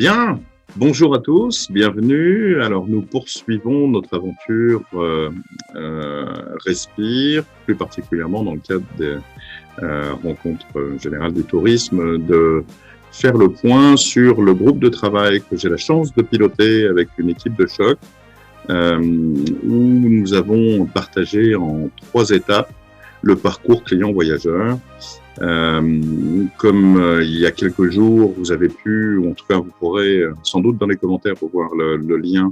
Bien, bonjour à tous, bienvenue. Alors nous poursuivons notre aventure Respire, plus particulièrement dans le cadre des rencontres générales du tourisme, de faire le point sur le groupe de travail que j'ai la chance de piloter avec une équipe de choc, où nous avons partagé en 3 étapes le parcours client-voyageur. Comme il y a quelques jours, vous avez pu, ou en tout cas vous pourrez sans doute dans les commentaires pour voir le lien,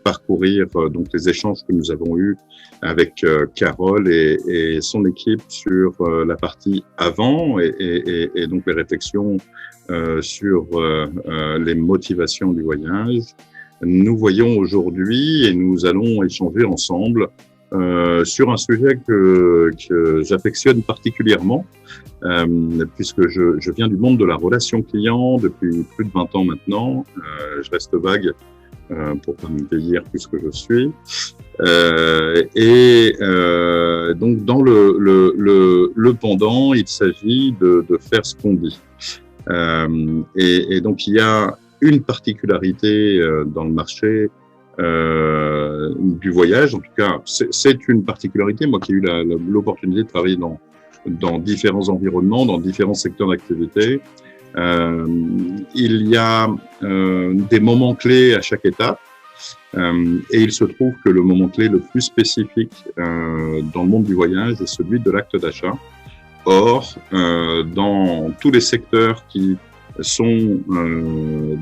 parcourir donc les échanges que nous avons eus avec Carole et son équipe sur la partie avant et donc les réflexions sur les motivations du voyage. Nous voyons aujourd'hui et nous allons échanger ensemble sur un sujet que j'affectionne particulièrement, puisque je viens du monde de la relation client depuis plus de 20 ans maintenant. Je reste vague pour pas me vieillir plus que je suis. Donc dans le pendant, il s'agit de faire ce qu'on dit. Et donc il y a une particularité dans le marché du voyage, en tout cas, c'est une particularité. Moi qui ai eu l'opportunité de travailler dans différents environnements, dans différents secteurs d'activité, il y a des moments clés à chaque étape, et il se trouve que le moment clé le plus spécifique dans le monde du voyage est celui de l'acte d'achat. Or, dans tous les secteurs qui sont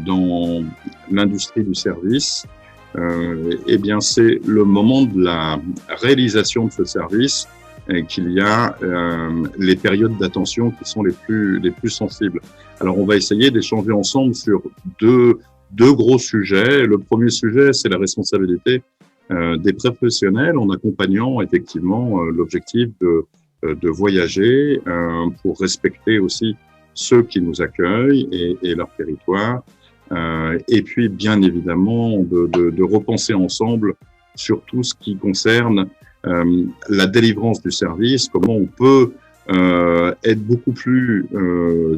dans l'industrie du service, eh bien, c'est le moment de la réalisation de ce service qu'il y a les périodes d'attention qui sont les plus sensibles. Alors, on va essayer d'échanger ensemble sur deux gros sujets. Le premier sujet, c'est la responsabilité des professionnels en accompagnant effectivement l'objectif de voyager pour respecter aussi ceux qui nous accueillent et leur territoire. Et puis, bien évidemment, de repenser ensemble sur tout ce qui concerne la délivrance du service, comment on peut être beaucoup plus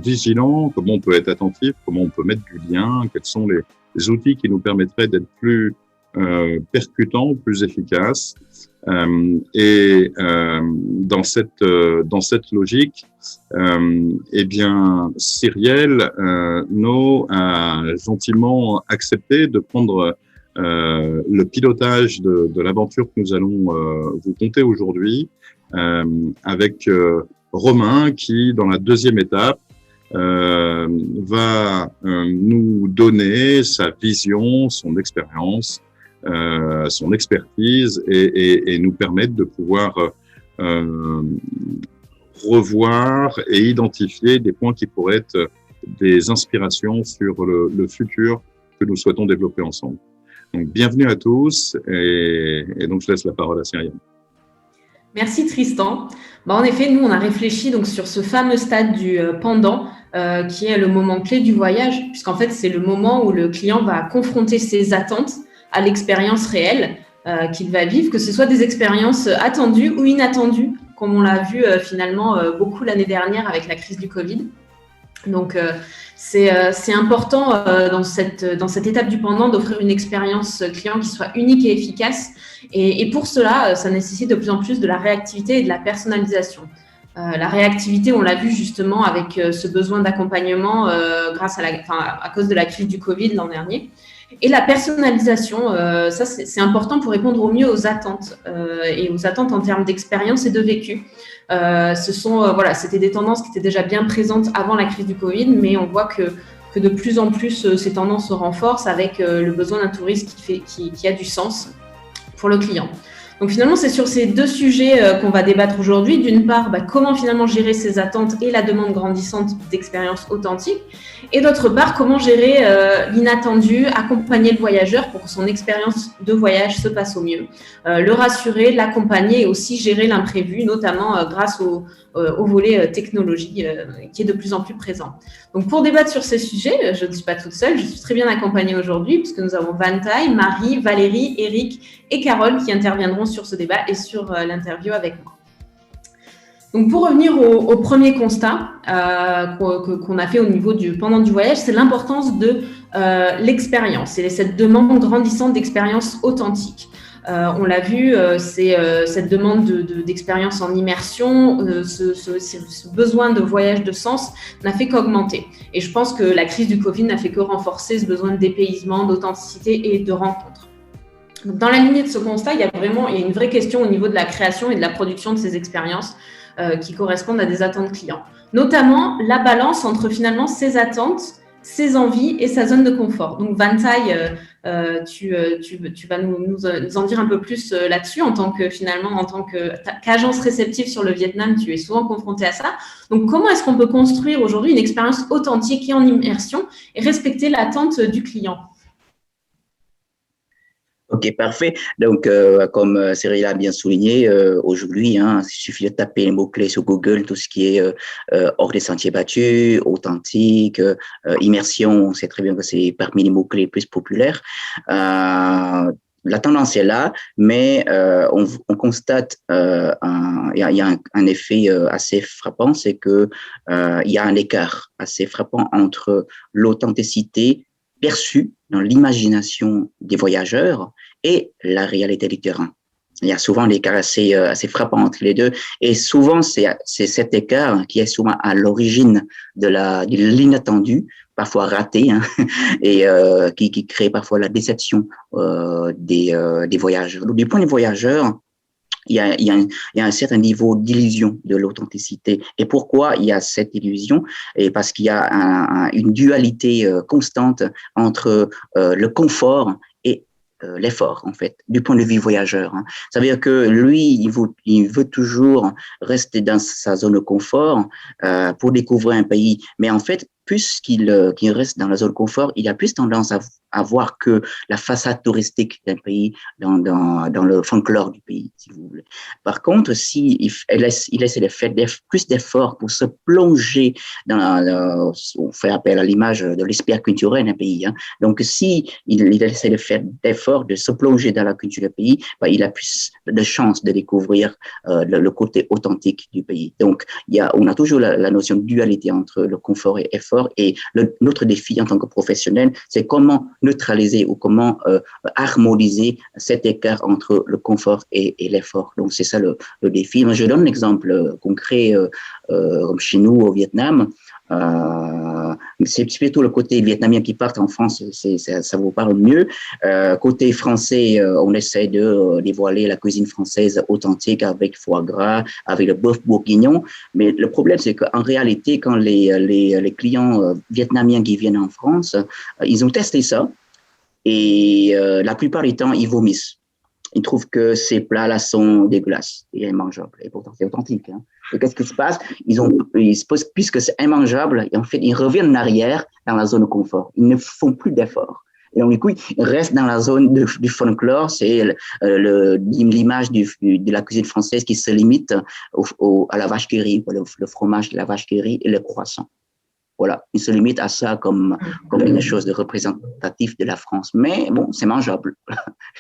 vigilant, comment on peut être attentif, comment on peut mettre du lien, quels sont les outils qui nous permettraient d'être plus percutants, plus efficaces. Dans cette logique, eh bien, Cyrielle a gentiment accepté de prendre le pilotage de l'aventure que nous allons vous conter aujourd'hui, avec Romain qui, dans la deuxième étape, va nous donner sa vision, son expérience, son expertise et nous permettre de pouvoir revoir et identifier des points qui pourraient être des inspirations sur le futur que nous souhaitons développer ensemble. Donc, bienvenue à tous et donc je laisse la parole à Cyrielle. Merci Tristan. En effet, nous, on a réfléchi donc sur ce fameux stade du pendant, qui est le moment clé du voyage, puisqu'en fait, c'est le moment où le client va confronter ses attentes à l'expérience réelle qu'il va vivre, que ce soit des expériences attendues ou inattendues, comme on l'a vu finalement beaucoup l'année dernière avec la crise du Covid. Donc, c'est important dans cette étape du pendant d'offrir une expérience client qui soit unique et efficace. Et pour cela, ça nécessite de plus en plus de la réactivité et de la personnalisation. La réactivité, on l'a vu justement avec ce besoin d'accompagnement grâce à cause de la crise du Covid l'an dernier. Et la personnalisation, ça c'est important pour répondre au mieux aux attentes et aux attentes en termes d'expérience et de vécu. C'était des tendances qui étaient déjà bien présentes avant la crise du Covid, mais on voit que de plus en plus ces tendances se renforcent avec le besoin d'un tourisme qui a du sens pour le client. Donc finalement, c'est sur ces 2 sujets qu'on va débattre aujourd'hui. D'une part, comment finalement gérer ses attentes et la demande grandissante d'expériences authentiques. Et d'autre part, comment gérer l'inattendu, accompagner le voyageur pour que son expérience de voyage se passe au mieux. Le rassurer, l'accompagner et aussi gérer l'imprévu, notamment grâce au volet technologie qui est de plus en plus présent. Donc pour débattre sur ces sujets, je ne suis pas toute seule, je suis très bien accompagnée aujourd'hui puisque nous avons Vantaï, Marie, Valérie, Eric et Carole qui interviendront sur ce débat et sur l'interview avec moi. Donc, pour revenir au premier constat qu'on a fait au niveau pendant du voyage, c'est l'importance de l'expérience et cette demande grandissante d'expérience authentique. On l'a vu, c'est cette demande d'expérience en immersion, ce besoin de voyage de sens n'a fait qu'augmenter. Et je pense que la crise du Covid n'a fait que renforcer ce besoin de dépaysement, d'authenticité et de rencontre. Donc, dans la lignée de ce constat, il y a une vraie question au niveau de la création et de la production de ces expériences qui correspondent à des attentes clients. Notamment, la balance entre finalement ces attentes, ses envies et sa zone de confort. Donc, Vantaï, tu vas nous en dire un peu plus là-dessus en tant qu'agence réceptive sur le Vietnam, tu es souvent confronté à ça. Donc, comment est-ce qu'on peut construire aujourd'hui une expérience authentique et en immersion et respecter l'attente du client ? Ok, parfait. Donc, comme Cyril a bien souligné, aujourd'hui, il suffit de taper les mots-clés sur Google, tout ce qui est hors des sentiers battus, authentique, immersion. On sait très bien que c'est parmi les mots-clés les plus populaires. La tendance est là, mais on constate il y a un effet assez frappant, c'est que il y a un écart assez frappant entre l'authenticité perçue dans l'imagination des voyageurs et la réalité du terrain. Il y a souvent des écarts assez frappants entre les deux, et souvent c'est cet écart qui est souvent à l'origine de l'inattendu, parfois raté, et qui crée parfois la déception des voyageurs. Donc, du point de vue voyageurs, il y a un certain niveau d'illusion de l'authenticité. Et pourquoi il y a cette illusion? Et parce qu'il y a une dualité constante entre le confort et l'effort, en fait, du point de vue voyageur. Ça veut dire que lui, il veut toujours rester dans sa zone de confort pour découvrir un pays. Mais en fait, puisqu'il reste dans la zone de confort, il a plus tendance à voir que la façade touristique d'un pays dans le folklore du pays, si vous voulez. Par contre, si il essaie de faire plus d'efforts pour se plonger on fait appel à l'image de l'expert culturel d'un pays. Donc, si il essaie de faire d'efforts, de se plonger dans la culture du pays, il a plus de chances de découvrir le côté authentique du pays. Donc, on a toujours la notion de dualité entre le confort et effort. Et notre défi en tant que professionnel, c'est comment neutraliser ou comment harmoniser cet écart entre le confort et l'effort. Donc, c'est ça le défi. Moi, je donne un exemple concret comme chez nous au Vietnam. C'est plutôt le côté vietnamien qui part en France, ça vous parle mieux. Côté français, on essaie de dévoiler la cuisine française authentique avec foie gras, avec le bœuf bourguignon. Mais le problème, c'est qu'en réalité, quand les clients vietnamiens qui viennent en France, ils ont testé ça et la plupart du temps, ils vomissent. Ils trouvent que ces plats-là sont dégueulasses et immangeables. Et pourtant, c'est authentique. Et qu'est-ce qui se passe? Puisque c'est immangeable, et en fait, ils reviennent en arrière dans la zone de confort. Ils ne font plus d'efforts. Et donc, du coup, ils restent dans la zone du folklore. C'est l'image de la cuisine française qui se limite à la vache qui rit, le fromage de la vache qui rit et le croissant. Voilà, il se limite à ça comme quelque chose de représentatif de la France. Mais bon, c'est mangeable.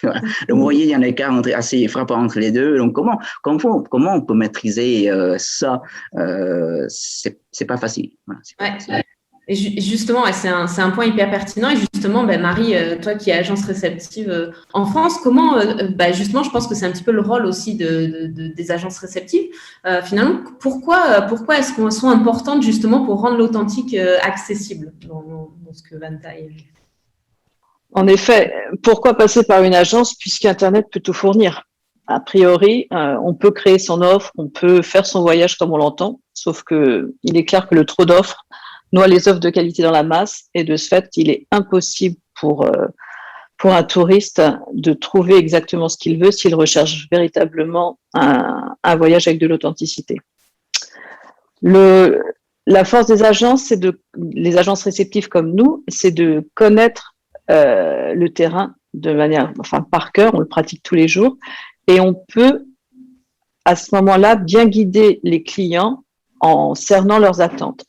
Voilà. Donc, vous voyez, il y a un écart assez frappant entre les deux. Donc, comment on peut maîtriser ça? C'est pas facile. Voilà, c'est pas facile. Et justement, c'est un point hyper pertinent. Et justement, Marie, toi qui es agence réceptive en France, comment, justement, je pense que c'est un petit peu le rôle aussi des agences réceptives. Finalement, pourquoi est-ce qu'elles sont importantes justement pour rendre l'authentique accessible dans ce que Vantaï fait? En effet, pourquoi passer par une agence puisqu'Internet peut tout fournir? A priori, on peut créer son offre, on peut faire son voyage comme on l'entend, sauf que il est clair que le trop d'offres noie les offres de qualité dans la masse, et de ce fait, il est impossible pour un touriste de trouver exactement ce qu'il veut s'il recherche véritablement un voyage avec de l'authenticité. La force des agences, les agences réceptives comme nous, c'est de connaître le terrain de manière, par cœur, on le pratique tous les jours, et on peut à ce moment-là bien guider les clients en cernant leurs attentes.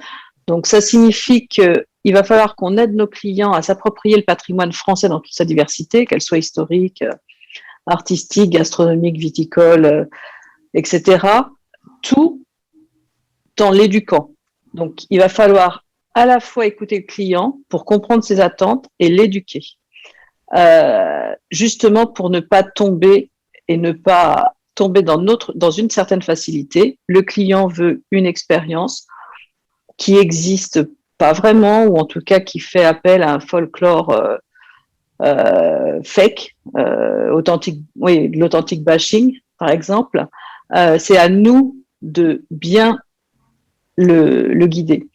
Donc, ça signifie qu'il va falloir qu'on aide nos clients à s'approprier le patrimoine français dans toute sa diversité, qu'elle soit historique, artistique, gastronomique, viticole, etc. Tout en l'éduquant. Donc, il va falloir à la fois écouter le client pour comprendre ses attentes et l'éduquer. Justement pour ne pas tomber dans une certaine facilité. Le client veut une expérience qui n'existe pas vraiment, ou en tout cas qui fait appel à un folklore fake, authentique, oui, l'authentic bashing, par exemple. C'est à nous de bien le guider.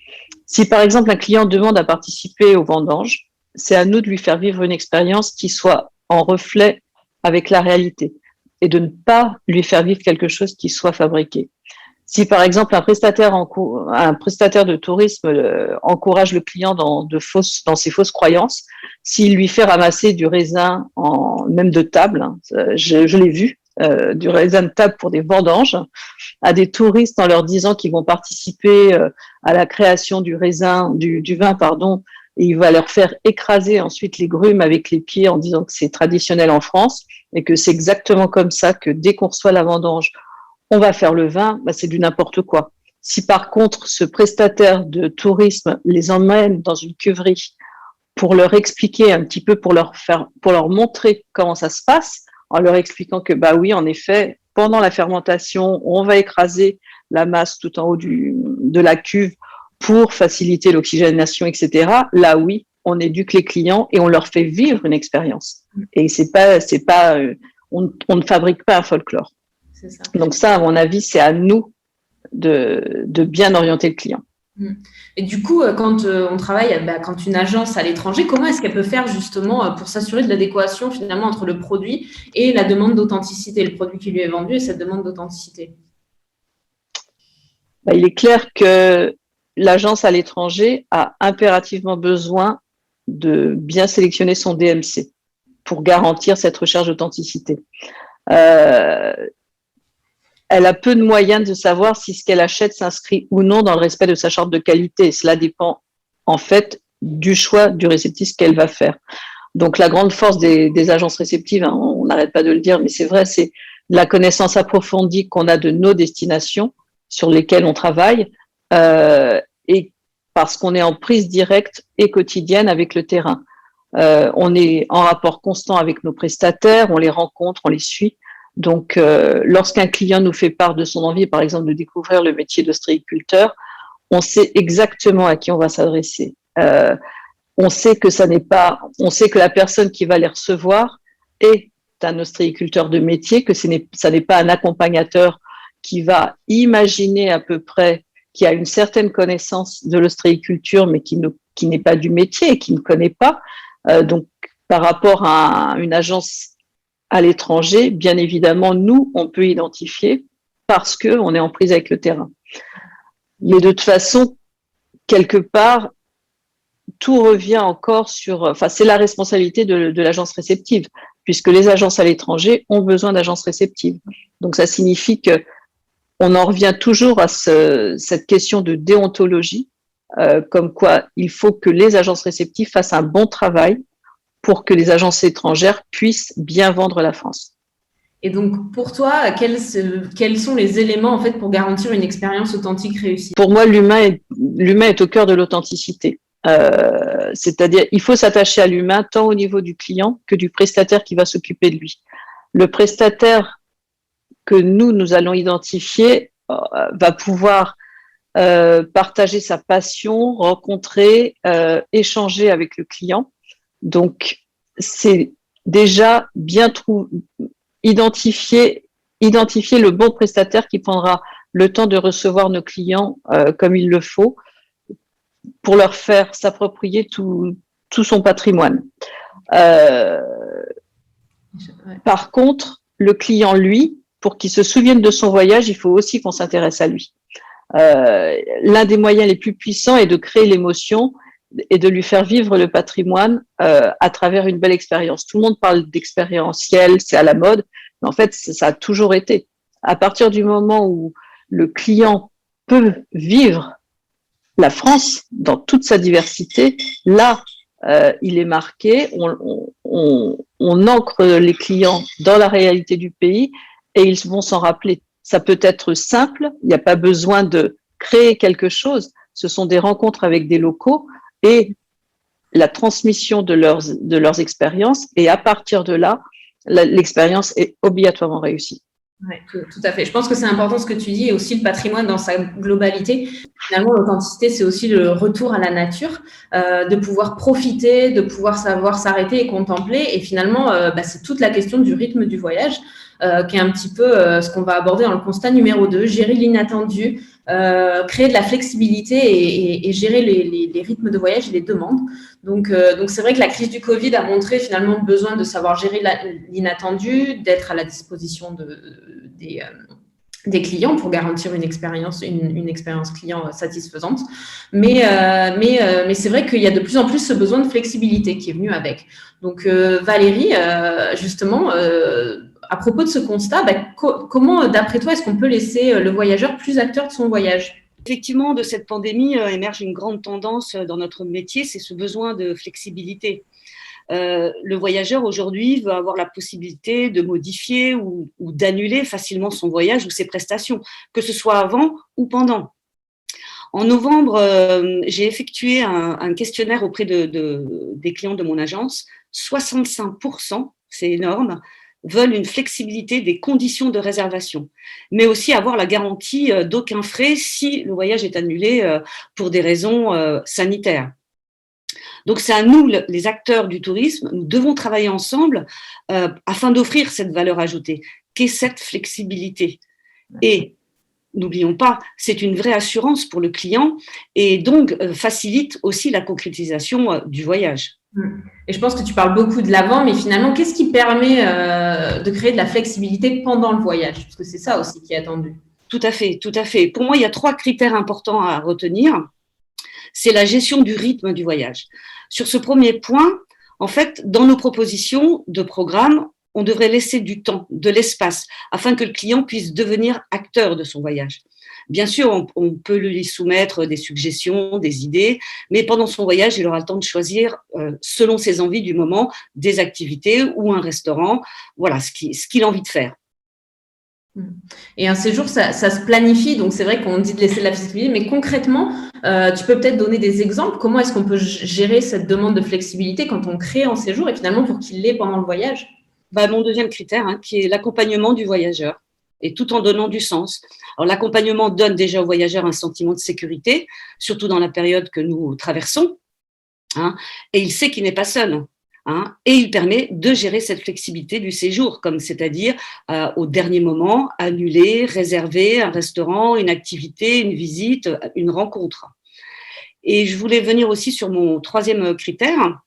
Si par exemple un client demande à participer aux vendanges, c'est à nous de lui faire vivre une expérience qui soit en reflet avec la réalité et de ne pas lui faire vivre quelque chose qui soit fabriqué. Si par exemple un prestataire de tourisme encourage le client dans ses fausses croyances, s'il lui fait ramasser du raisin même de table, je l'ai vu, du raisin de table pour des vendanges, à des touristes en leur disant qu'ils vont participer à la création du vin, et il va leur faire écraser ensuite les grumes avec les pieds en disant que c'est traditionnel en France et que c'est exactement comme ça que dès qu'on reçoit la vendange, on va faire le vin, c'est du n'importe quoi. Si par contre ce prestataire de tourisme les emmène dans une cuverie pour leur expliquer un petit peu, pour leur montrer comment ça se passe, en leur expliquant que oui, en effet, pendant la fermentation, on va écraser la masse tout en haut de la cuve pour faciliter l'oxygénation, etc. Là, oui, on éduque les clients et on leur fait vivre une expérience. Et on ne fabrique pas un folklore. C'est ça. Donc ça, à mon avis, c'est à nous de bien orienter le client. Et du coup, quand on travaille, quand une agence à l'étranger, comment est-ce qu'elle peut faire justement pour s'assurer de l'adéquation finalement entre le produit et la demande d'authenticité, le produit qui lui est vendu et cette demande d'authenticité? Il est clair que l'agence à l'étranger a impérativement besoin de bien sélectionner son DMC pour garantir cette recherche d'authenticité. Elle a peu de moyens de savoir si ce qu'elle achète s'inscrit ou non dans le respect de sa charte de qualité. Cela dépend en fait du choix du réceptif qu'elle va faire. Donc la grande force des agences réceptives, on n'arrête pas de le dire, mais c'est vrai, c'est la connaissance approfondie qu'on a de nos destinations sur lesquelles on travaille, et parce qu'on est en prise directe et quotidienne avec le terrain. On est en rapport constant avec nos prestataires, on les rencontre, on les suit. Donc, lorsqu'un client nous fait part de son envie, par exemple, de découvrir le métier d'ostréiculteur, on sait exactement à qui on va s'adresser. On sait que la personne qui va les recevoir est un ostréiculteur de métier, que ça n'est pas un accompagnateur qui va imaginer à peu près, qui a une certaine connaissance de l'ostréiculture, mais qui n'est pas du métier et qui ne connaît pas. Donc, par rapport à une agence à l'étranger, bien évidemment, nous, on peut identifier parce qu'on est en prise avec le terrain. Mais de toute façon, quelque part, tout revient encore c'est la responsabilité de l'agence réceptive, puisque les agences à l'étranger ont besoin d'agences réceptives. Donc, ça signifie qu'on en revient toujours à cette question de déontologie, comme quoi il faut que les agences réceptives fassent un bon travail pour que les agences étrangères puissent bien vendre la France. Et donc, pour toi, quels sont les éléments en fait pour garantir une expérience authentique réussie? Pour moi, l'humain est au cœur de l'authenticité. C'est-à-dire, il faut s'attacher à l'humain tant au niveau du client que du prestataire qui va s'occuper de lui. Le prestataire que nous allons identifier va pouvoir partager sa passion, rencontrer, échanger avec le client. Donc, c'est déjà bien identifier le bon prestataire qui prendra le temps de recevoir nos clients comme il le faut pour leur faire s'approprier tout son patrimoine. Par contre, le client, lui, pour qu'il se souvienne de son voyage, il faut aussi qu'on s'intéresse à lui. L'un des moyens les plus puissants est de créer l'émotion et de lui faire vivre le patrimoine à travers une belle expérience. Tout le monde parle d'expérientiel, c'est à la mode, mais en fait, ça a toujours été. À partir du moment où le client peut vivre la France dans toute sa diversité, là, il est marqué, on ancre les clients dans la réalité du pays et ils vont s'en rappeler. Ça peut être simple, il n'y a pas besoin de créer quelque chose, ce sont des rencontres avec des locaux et la transmission de leurs expériences. Et à partir de là, l'expérience est obligatoirement réussie. Oui, tout à fait. Je pense que c'est important ce que tu dis et aussi le patrimoine dans sa globalité. Finalement, l'authenticité, c'est aussi le retour à la nature, de pouvoir profiter, de pouvoir savoir s'arrêter et contempler. Et finalement, c'est toute la question du rythme du voyage, qui est un petit peu ce qu'on va aborder dans le constat numéro 2, gérer l'inattendu, créer de la flexibilité et gérer les rythmes de voyage et les demandes. Donc c'est vrai que la crise du Covid a montré finalement le besoin de savoir gérer l'inattendu, d'être à la disposition des clients pour garantir une expérience client satisfaisante. Mais c'est vrai qu'il y a de plus en plus ce besoin de flexibilité qui est venu avec. Donc Valérie, justement, à propos de ce constat, comment, d'après toi, est-ce qu'on peut laisser le voyageur plus acteur de son voyage ? Effectivement, de cette pandémie émerge une grande tendance dans notre métier, c'est ce besoin de flexibilité. Le voyageur aujourd'hui veut avoir la possibilité de modifier ou d'annuler facilement son voyage ou ses prestations, que ce soit avant ou pendant. En novembre, j'ai effectué un questionnaire auprès des clients de mon agence. 65%, c'est énorme, veulent une flexibilité des conditions de réservation, mais aussi avoir la garantie d'aucun frais si le voyage est annulé pour des raisons sanitaires. Donc, c'est à nous, les acteurs du tourisme, nous devons travailler ensemble afin d'offrir cette valeur ajoutée, qu'est cette flexibilité. Et n'oublions pas, c'est une vraie assurance pour le client et donc facilite aussi la concrétisation du voyage. Et je pense que tu parles beaucoup de l'avant, mais finalement, qu'est-ce qui permet de créer de la flexibilité pendant le voyage ? Parce que c'est ça aussi qui est attendu. Tout à fait, tout à fait. Pour moi, il y a 3 critères importants à retenir. C'est la gestion du rythme du voyage. Sur ce premier point, en fait, dans nos propositions de programme, on devrait laisser du temps, de l'espace, afin que le client puisse devenir acteur de son voyage. Bien sûr, on peut lui soumettre des suggestions, des idées, mais pendant son voyage, il aura le temps de choisir, selon ses envies du moment, des activités ou un restaurant, voilà, ce qu'il a envie de faire. Et un séjour, ça se planifie, donc c'est vrai qu'on dit de laisser de la flexibilité, mais concrètement, tu peux peut-être donner des exemples. Comment est-ce qu'on peut gérer cette demande de flexibilité quand on crée un séjour et finalement pour qu'il l'ait pendant le voyage ? Mon deuxième critère, qui est l'accompagnement du voyageur, et tout en donnant du sens. Alors, l'accompagnement donne déjà au voyageur un sentiment de sécurité, surtout dans la période que nous traversons, et il sait qu'il n'est pas seul. Et il permet de gérer cette flexibilité du séjour, comme c'est-à-dire au dernier moment, annuler, réserver un restaurant, une activité, une visite, une rencontre. Et je voulais venir aussi sur mon 3e critère,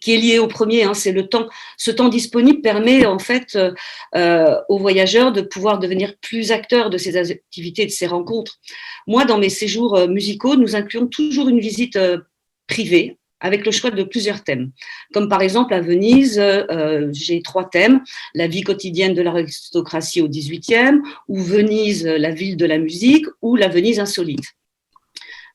qui est lié au premier, c'est le temps. Ce temps disponible permet en fait aux voyageurs de pouvoir devenir plus acteurs de ces activités, de ces rencontres. Moi, dans mes séjours musicaux, nous incluons toujours une visite privée avec le choix de plusieurs thèmes. Comme par exemple à Venise, j'ai 3 thèmes, la vie quotidienne de l'aristocratie au XVIIIe, ou Venise, la ville de la musique, ou la Venise insolite.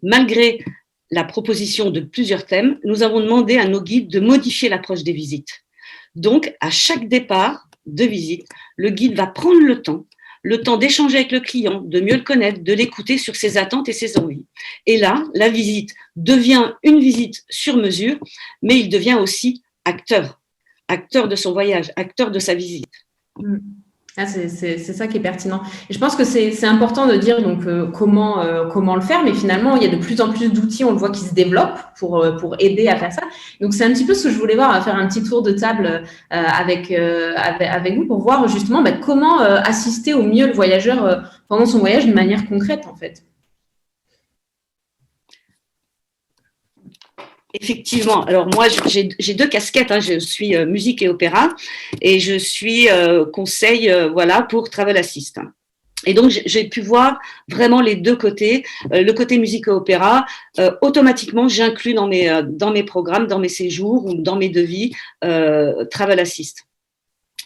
Malgré la proposition de plusieurs thèmes, nous avons demandé à nos guides de modifier l'approche des visites. Donc, à chaque départ de visite, le guide va prendre le temps d'échanger avec le client, de mieux le connaître, de l'écouter sur ses attentes et ses envies. Et là, la visite devient une visite sur mesure, mais il devient aussi acteur de son voyage, acteur de sa visite. C'est ça qui est pertinent. Et je pense que c'est important de dire donc comment le faire, mais finalement il y a de plus en plus d'outils, on le voit, qui se développent pour aider à faire ça. Donc c'est un petit peu ce que je voulais voir, faire un petit tour de table avec vous pour voir justement comment assister au mieux le voyageur pendant son voyage de manière concrète en fait. Effectivement. Alors moi, j'ai 2 casquettes. Je suis musique et opéra et je suis conseil pour Travel Assist. Et donc, j'ai pu voir vraiment les 2 côtés. Le côté musique et opéra, automatiquement, j'inclus dans mes programmes, dans mes séjours ou dans mes devis Travel Assist.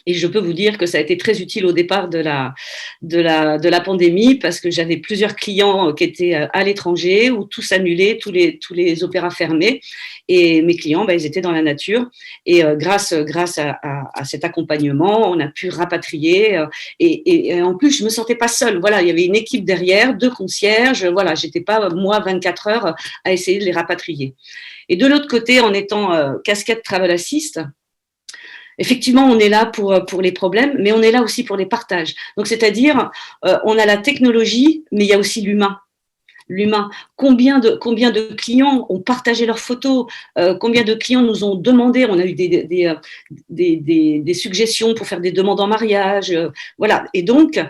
Et je peux vous dire que ça a été très utile au départ de la pandémie parce que j'avais plusieurs clients qui étaient à l'étranger où tout s'annulait, tous les opéras fermés. Et mes clients, ils étaient dans la nature. Et grâce à cet accompagnement, on a pu rapatrier. Et en plus, je me sentais pas seule. Voilà, il y avait une équipe derrière, 2 concierges. Voilà, j'étais pas, moi, 24 heures à essayer de les rapatrier. Et de l'autre côté, en étant casquette travel assist, effectivement, on est là pour les problèmes, mais on est là aussi pour les partages. Donc, c'est-à-dire, on a la technologie, mais il y a aussi l'humain. L'humain. Combien de clients ont partagé leurs photos, combien de clients nous ont demandé, on a eu des suggestions pour faire des demandes en mariage, voilà. Et donc,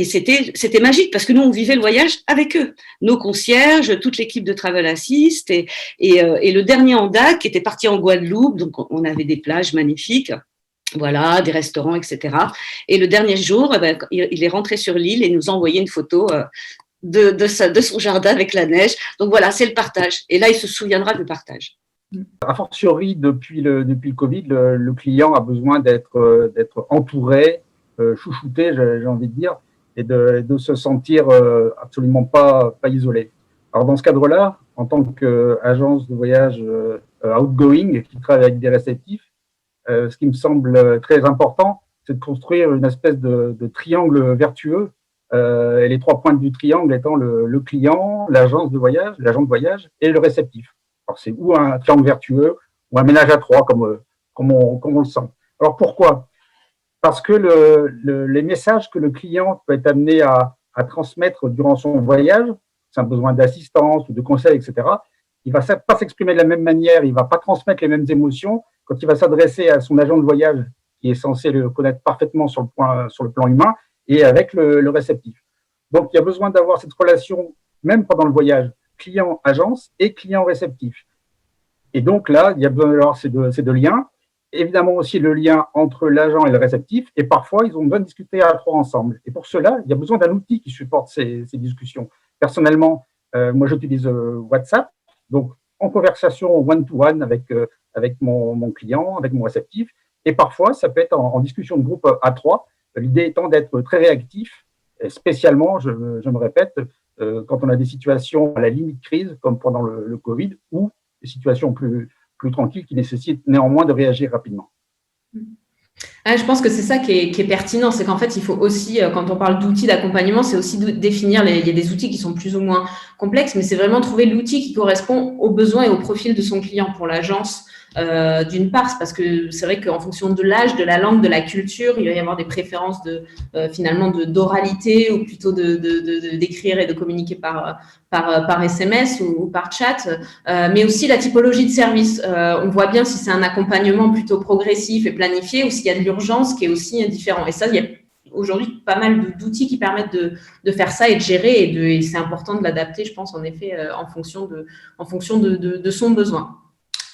c'était magique parce que nous, on vivait le voyage avec eux. Nos concierges, toute l'équipe de Travel Assist et le dernier Anda qui était parti en Guadeloupe. Donc, on avait des plages magnifiques. Voilà, des restaurants, etc. Et le dernier jour, il est rentré sur l'île et nous a envoyé une photo de son jardin avec la neige. Donc, voilà, c'est le partage. Et là, il se souviendra du partage. A fortiori, depuis le Covid, le client a besoin d'être entouré, chouchouté, j'ai envie de dire, et de se sentir absolument pas isolé. Alors dans ce cadre-là, en tant qu'agence de voyage outgoing qui travaille avec des réceptifs, ce qui me semble très important, c'est de construire une espèce de triangle vertueux, et les 3 pointes du triangle étant le client, l'agent de voyage et le réceptif. Alors c'est ou un triangle vertueux ou un ménage à 3 comme on le sent. Alors pourquoi ? Parce que les messages que le client peut être amené à transmettre durant son voyage, c'est un besoin d'assistance ou de conseil, etc., il ne va pas s'exprimer de la même manière, il ne va pas transmettre les mêmes émotions quand il va s'adresser à son agent de voyage qui est censé le connaître parfaitement sur le plan humain et avec le réceptif. Donc, il y a besoin d'avoir cette relation, même pendant le voyage, client-agence et client-réceptif. Et donc là, il y a besoin d'avoir ces deux liens. Évidemment aussi le lien entre l'agent et le réceptif, et parfois ils ont besoin de discuter à 3 ensemble. Et pour cela, il y a besoin d'un outil qui supporte ces discussions. Personnellement, moi j'utilise WhatsApp, donc en conversation one-to-one avec mon client, avec mon réceptif, et parfois ça peut être en discussion de groupe à 3, l'idée étant d'être très réactif, et spécialement, je me répète, quand on a des situations à la limite crise, comme pendant le Covid, ou des situations plus tranquilles qui nécessitent néanmoins de réagir rapidement. Je pense que c'est ça qui est pertinent, c'est qu'en fait, il faut aussi, quand on parle d'outils d'accompagnement, c'est aussi de définir, il y a des outils qui sont plus ou moins complexes, mais c'est vraiment trouver l'outil qui correspond aux besoins et au profil de son client. Pour l'agence, d'une part, c'est parce que c'est vrai qu'en fonction de l'âge, de la langue, de la culture, il va y avoir des préférences finalement d'oralité ou plutôt d'écrire et de communiquer par SMS ou par chat, mais aussi la typologie de service. On voit bien si c'est un accompagnement plutôt progressif et planifié ou s'il y a de l'urgence qui est aussi différent. Et ça, il y a aujourd'hui pas mal d'outils qui permettent de faire ça et de gérer, et c'est important de l'adapter, je pense, en effet, en fonction de son besoin.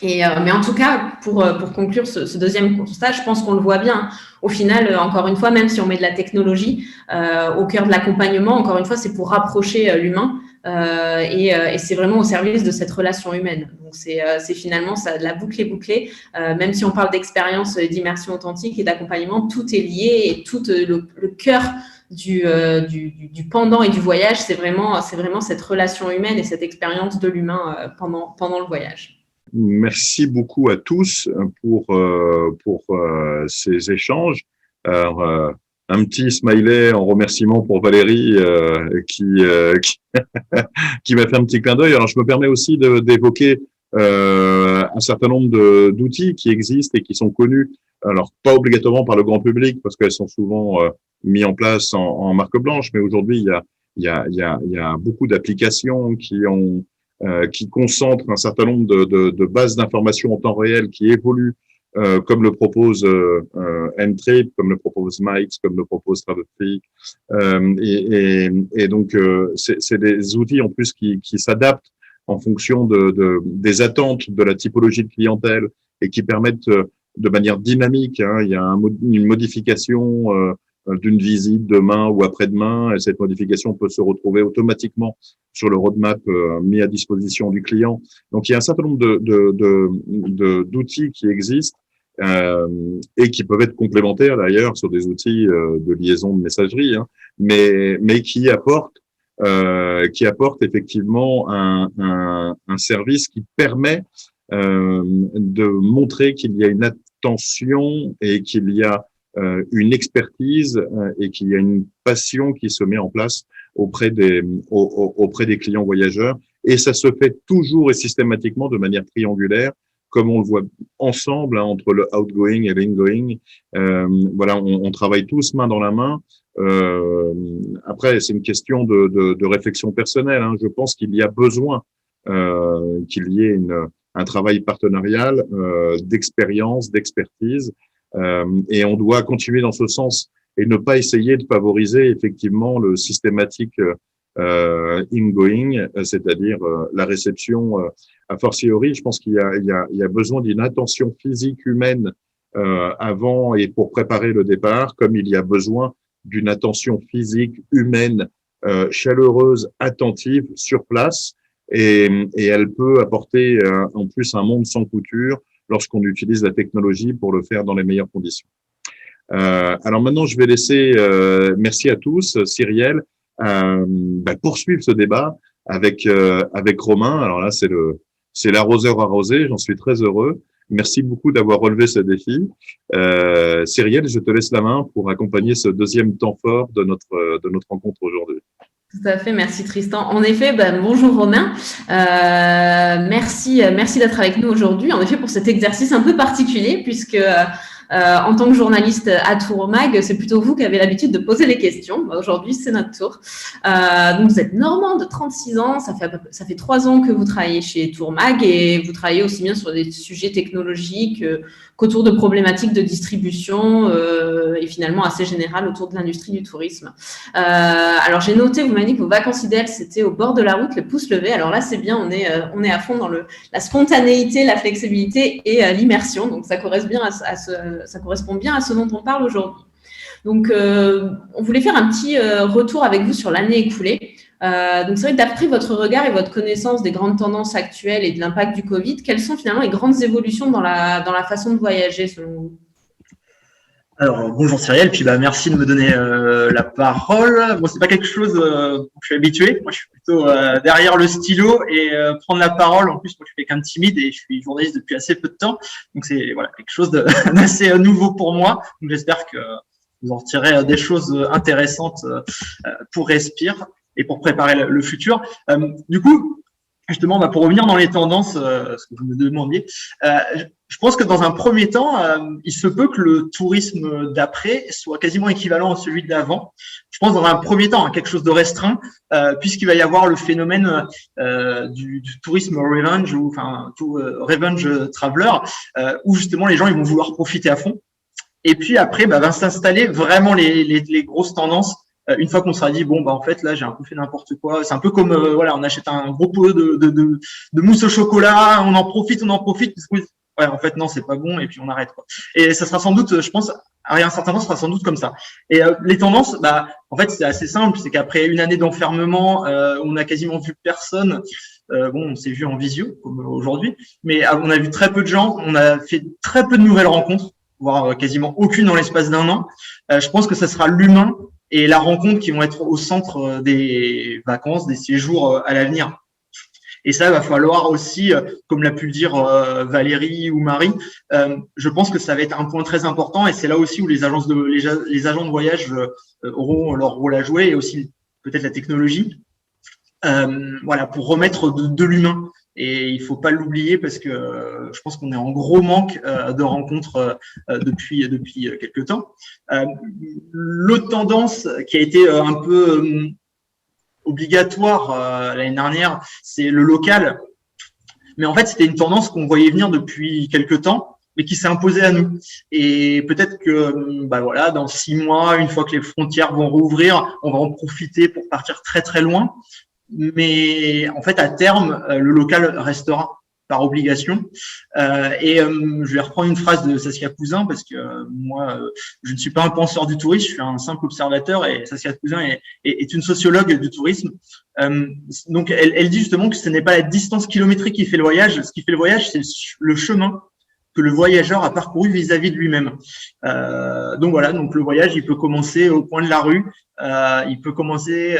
Mais en tout cas, pour conclure ce deuxième constat, je pense qu'on le voit bien. Au final, encore une fois, même si on met de la technologie au cœur de l'accompagnement, encore une fois, c'est pour rapprocher l'humain et c'est vraiment au service de cette relation humaine. Donc, c'est finalement ça, la boucle est bouclée. Même si on parle d'expérience d'immersion authentique et d'accompagnement, tout est lié et tout le cœur du pendant et du voyage, c'est vraiment cette relation humaine et cette expérience de l'humain pendant le voyage. Merci beaucoup à tous pour ces échanges. Alors, un petit smiley en remerciement pour Valérie qui m'a fait un petit clin d'œil. Alors, je me permets aussi d'évoquer un certain nombre d'outils qui existent et qui sont connus. Alors, pas obligatoirement par le grand public parce qu'elles sont souvent mis en place en marque blanche, mais aujourd'hui, il y a beaucoup d'applications qui concentrent un certain nombre de bases d'informations en temps réel qui évoluent, comme le propose Ntrip, comme le propose Mike's, comme le propose Travelfreak. Et donc, c'est des outils en plus qui s'adaptent en fonction des attentes de la typologie de clientèle et qui permettent de manière dynamique, il y a une modification d'une visite demain ou après-demain, et cette modification peut se retrouver automatiquement sur le roadmap mis à disposition du client. Donc, il y a un certain nombre d'outils qui existent et qui peuvent être complémentaires d'ailleurs sur des outils de liaison de messagerie, hein, mais qui apportent effectivement un service qui permet de montrer qu'il y a une attention et qu'il y a une expertise et qu'il y a une passion qui se met en place auprès des clients voyageurs. Et ça se fait toujours et systématiquement de manière triangulaire, comme on le voit ensemble, hein, entre le outgoing et l'ingoing. Voilà, on travaille tous main dans la main. Après, c'est une question de réflexion personnelle, hein. Je pense qu'il y a besoin qu'il y ait un travail partenarial d'expérience, d'expertise, et on doit continuer dans ce sens et ne pas essayer de favoriser effectivement le systématique ingoing, c'est-à-dire la réception a fortiori. Je pense qu'il y a besoin d'une attention physique humaine avant et pour préparer le départ, comme il y a besoin d'une attention physique humaine chaleureuse, attentive sur place, et elle peut apporter en plus un monde sans couture lorsqu'on utilise la technologie pour le faire dans les meilleures conditions. Alors maintenant, je vais laisser, merci à tous, Cyrielle, poursuivre ce débat avec Romain. Alors là, c'est l'arroseur arrosé. J'en suis très heureux. Merci beaucoup d'avoir relevé ce défi. Cyrielle, je te laisse la main pour accompagner ce deuxième temps fort de notre rencontre aujourd'hui. Tout à fait, merci Tristan. En effet, bonjour Romain. Merci d'être avec nous aujourd'hui. En effet, pour cet exercice un peu particulier, puisque en tant que journaliste à Tourmag, c'est plutôt vous qui avez l'habitude de poser les questions. Aujourd'hui, c'est notre tour. Donc, vous êtes normand de 36 ans. Ça fait 3 ans que vous travaillez chez Tourmag et vous travaillez aussi bien sur des sujets technologiques qu'autour de problématiques de distribution et finalement assez générales autour de l'industrie du tourisme. Alors, j'ai noté, vous m'avez dit que vos vacances idéales, c'était au bord de la route, le pouce levé. Alors là, c'est bien, on est à fond dans la spontanéité, la flexibilité et l'immersion. Donc, ça correspond bien à ce dont on parle aujourd'hui. Donc, on voulait faire un petit retour avec vous sur l'année écoulée. Donc, c'est vrai que d'après votre regard et votre connaissance des grandes tendances actuelles et de l'impact du Covid, quelles sont finalement les grandes évolutions dans la façon de voyager selon vous ? Alors, bonjour Cyrielle, puis merci de me donner la parole. Bon, c'est pas quelque chose où je suis habitué. Moi, je suis plutôt derrière le stylo et prendre la parole. En plus, moi, je suis quelqu'un de timide et je suis journaliste depuis assez peu de temps. Donc, c'est quelque chose d'assez nouveau pour moi. Donc, j'espère que vous en retirez des choses intéressantes pour respirer et pour préparer le futur. Du coup, justement, pour revenir dans les tendances, ce que vous me demandiez, je pense que dans un premier temps, il se peut que le tourisme d'après soit quasiment équivalent à celui d'avant. Je pense dans un premier temps à quelque chose de restreint, puisqu'il va y avoir le phénomène du tourisme revenge ou revenge traveler, où justement les gens ils vont vouloir profiter à fond. Et puis après, va s'installer vraiment les grosses tendances. Une fois qu'on sera dit en fait là j'ai un peu fait n'importe quoi, c'est un peu comme on achète un gros pot de mousse au chocolat, on en profite en fait non c'est pas bon et puis on arrête quoi. Et ça sera sans doute, je pense à un certain temps ça sera sans doute comme ça. Et les tendances en fait c'est assez simple, c'est qu'après une année d'enfermement on a quasiment vu personne, on s'est vu en visio comme aujourd'hui, mais on a vu très peu de gens, on a fait très peu de nouvelles rencontres, voire quasiment aucune dans l'espace d'un an. Je pense que ça sera l'humain et la rencontre qui vont être au centre des vacances, des séjours à l'avenir. Et ça, va falloir aussi, comme l'a pu le dire Valérie ou Marie, je pense que ça va être un point très important et c'est là aussi où les agents de voyage auront leur rôle à jouer et aussi peut-être la technologie, pour remettre de l'humain. Et il faut pas l'oublier parce que je pense qu'on est en gros manque de rencontres depuis quelques temps. L'autre tendance qui a été un peu obligatoire l'année dernière, c'est le local. Mais en fait, c'était une tendance qu'on voyait venir depuis quelques temps, mais qui s'est imposée à nous. Et peut-être que dans 6 mois, une fois que les frontières vont rouvrir, on va en profiter pour partir très très loin. Mais en fait, à terme, le local restera par obligation. Je vais reprendre une phrase de Saskia Cousin parce que moi, je ne suis pas un penseur du tourisme, je suis un simple observateur et Saskia Cousin est une sociologue du tourisme. Donc, elle dit justement que ce n'est pas la distance kilométrique qui fait le voyage. Ce qui fait le voyage, c'est le chemin que le voyageur a parcouru vis-à-vis de lui-même. Donc voilà, donc le voyage, il peut commencer au coin de la rue, il peut commencer,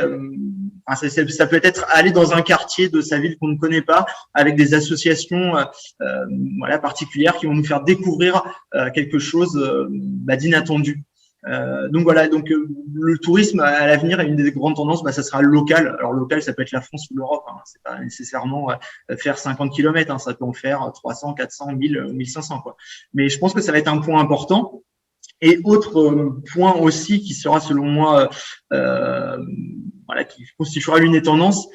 ça peut être aller dans un quartier de sa ville qu'on ne connaît pas, avec des associations voilà, particulières qui vont nous faire découvrir quelque chose d'inattendu. Donc voilà, donc le tourisme à l'avenir, une des grandes tendances, ça sera le local. Alors local, ça peut être la France ou l'Europe, hein. C'est pas nécessairement faire 50 km, hein. Ça peut en faire 300, 400, 1000, 1500 quoi. Mais je pense que ça va être un point important. Et autre point aussi qui sera selon moi, voilà, qui constituera l'une des tendances,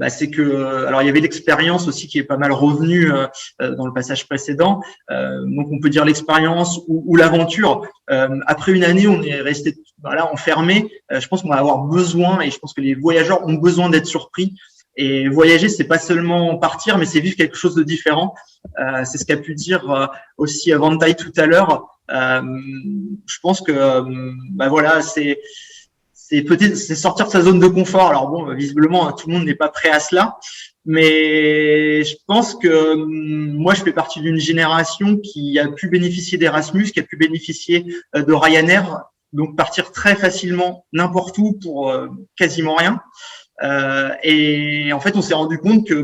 c'est que, alors il y avait l'expérience aussi qui est pas mal revenue dans le passage précédent. Donc on peut dire l'expérience ou l'aventure. Après une année, on est resté enfermé. Je pense qu'on va avoir besoin, et je pense que les voyageurs ont besoin d'être surpris. Et voyager, c'est pas seulement partir, mais c'est vivre quelque chose de différent. C'est ce qu'a pu dire aussi Van Dijk tout à l'heure. Je pense que voilà, c'est peut-être sortir de sa zone de confort. Alors bon, visiblement, tout le monde n'est pas prêt à cela, mais je pense que moi, je fais partie d'une génération qui a pu bénéficier d'Erasmus, qui a pu bénéficier de Ryanair, donc partir très facilement n'importe où pour quasiment rien. Et en fait, on s'est rendu compte que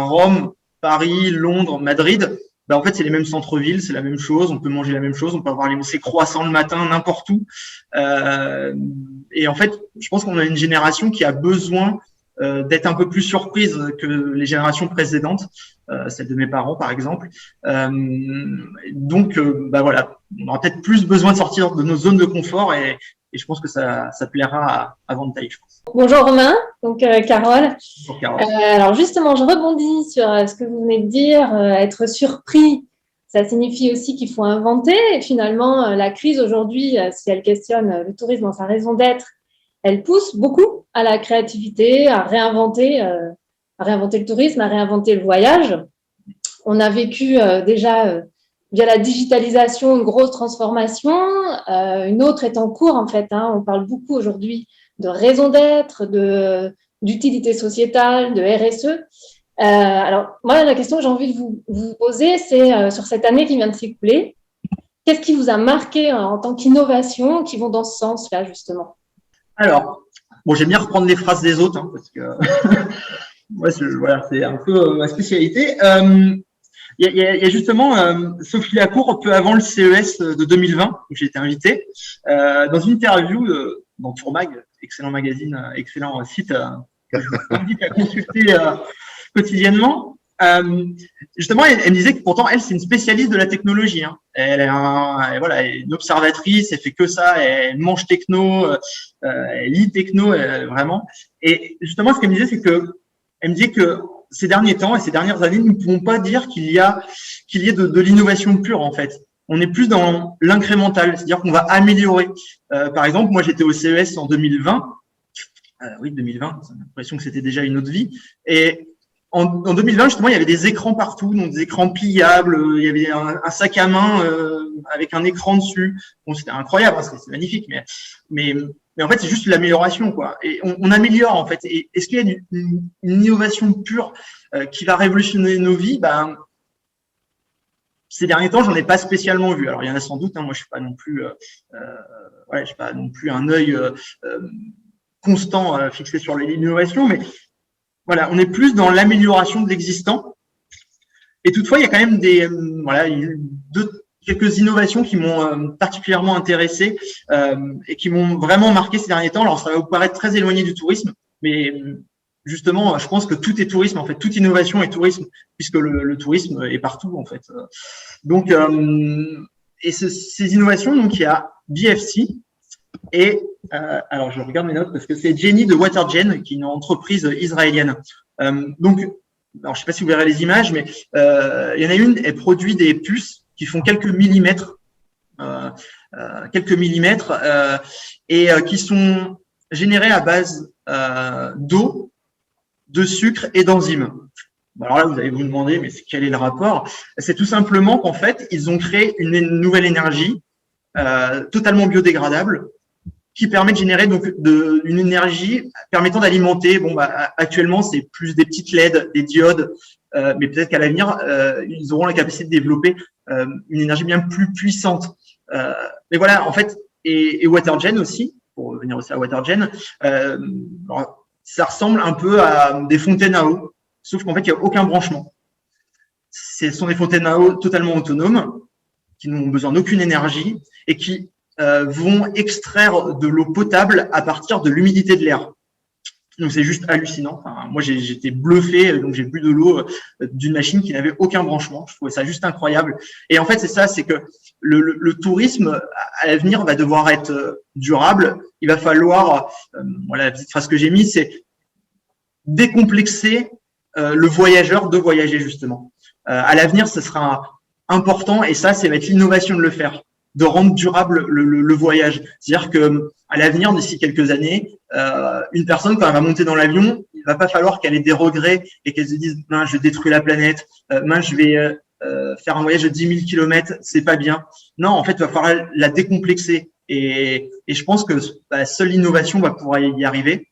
Rome, Paris, Londres, Madrid, en fait, c'est les mêmes centres-villes, c'est la même chose. On peut manger la même chose, on peut avoir ses croissants le matin n'importe où. Et en fait, je pense qu'on a une génération qui a besoin d'être un peu plus surprise que les générations précédentes, celle de mes parents par exemple. Donc, voilà, on aura peut-être plus besoin de sortir de nos zones de confort et je pense que ça plaira à Van Dijk, je pense. Bonjour Romain, donc Carole. Bonjour Carole. Alors justement, je rebondis sur ce que vous venez de dire, être surpris, ça signifie aussi qu'il faut inventer. Et finalement, la crise aujourd'hui, si elle questionne le tourisme dans sa raison d'être, elle pousse beaucoup à la créativité, à réinventer le tourisme, à réinventer le voyage. On a vécu déjà via la digitalisation une grosse transformation, une autre est en cours en fait. On parle beaucoup aujourd'hui de raison d'être, d'utilité sociétale, de RSE. Alors, moi, la question que j'ai envie de vous poser, c'est sur cette année qui vient de s'écouler, qu'est-ce qui vous a marqué en tant qu'innovation qui vont dans ce sens-là, justement? Alors, bon, j'aime bien reprendre les phrases des autres, parce que moi, voilà, c'est un peu ma spécialité. Il y a justement Sophie Lacour, peu avant le CES de 2020, où j'ai été invité, dans une interview dans Tourmag, excellent magazine, excellent site que je vous invite à consulter quotidiennement. Justement, elle me disait que pourtant, elle, c'est une spécialiste de la technologie. Elle est elle est une observatrice, elle fait que ça, elle mange techno, elle lit techno, vraiment. Et justement, ce qu'elle me disait, c'est que elle me disait que ces derniers temps et ces dernières années, nous ne pouvons pas dire qu'il y ait de l'innovation pure, en fait. On est plus dans l'incrémental, c'est-à-dire qu'on va améliorer. Par exemple, moi, j'étais au CES en 2020. Oui, 2020, j'ai l'impression que c'était déjà une autre vie. Et en 2020, justement, il y avait des écrans partout, donc des écrans pliables, il y avait un sac à main avec un écran dessus. Bon, c'était incroyable, c'est magnifique, mais en fait, c'est juste l'amélioration, quoi. Et on améliore, en fait. Et est-ce qu'il y a une innovation pure qui va révolutionner nos vies? Ces derniers temps, j'en ai pas spécialement vu. Alors, il y en a sans doute. Moi, je suis pas non plus, j'ai pas non plus un œil constant fixé sur l'innovation, mais voilà, on est plus dans l'amélioration de l'existant. Et toutefois, il y a quand même quelques innovations qui m'ont particulièrement intéressé et qui m'ont vraiment marqué ces derniers temps. Alors, ça va vous paraître très éloigné du tourisme, mais justement, je pense que tout est tourisme, en fait. Toute innovation est tourisme, puisque le tourisme est partout, en fait. Donc, et ces innovations, donc, il y a BFC et, alors, je regarde mes notes parce que c'est Jenny de Watergen, qui est une entreprise israélienne. Donc, alors, je sais pas si vous verrez les images, mais il y en a une, elle produit des puces qui font quelques millimètres, et qui sont générées à base d'eau, de sucre et d'enzymes. Alors là, vous allez vous demander, mais quel est le rapport? C'est tout simplement qu'en fait, ils ont créé une nouvelle énergie totalement biodégradable qui permet de générer donc une énergie permettant d'alimenter. Actuellement, c'est plus des petites LED, des diodes, mais peut-être qu'à l'avenir, ils auront la capacité de développer une énergie bien plus puissante. Mais voilà, en fait, et Watergen aussi, pour revenir aussi à Watergen, ça ressemble un peu à des fontaines à eau, sauf qu'en fait, il n'y a aucun branchement. Ce sont des fontaines à eau totalement autonomes, qui n'ont besoin d'aucune énergie et qui vont extraire de l'eau potable à partir de l'humidité de l'air. Donc c'est juste hallucinant. Enfin, moi j'étais bluffé, donc j'ai bu de l'eau d'une machine qui n'avait aucun branchement. Je trouvais ça juste incroyable. Et en fait c'est ça, c'est que le tourisme à l'avenir va devoir être durable. Il va falloir, voilà la petite phrase que j'ai mise, c'est décomplexer le voyageur de voyager justement. À l'avenir, ce sera important et ça, c'est mettre l'innovation de le faire, de rendre durable le voyage. C'est-à-dire que à l'avenir, d'ici quelques années, une personne quand elle va monter dans l'avion, il va pas falloir qu'elle ait des regrets et qu'elle se dise « je détruis la planète, je vais faire un voyage de 10 000 kilomètres, c'est pas bien ». Non, en fait, il va falloir la décomplexer et je pense que seule l'innovation va pouvoir y arriver.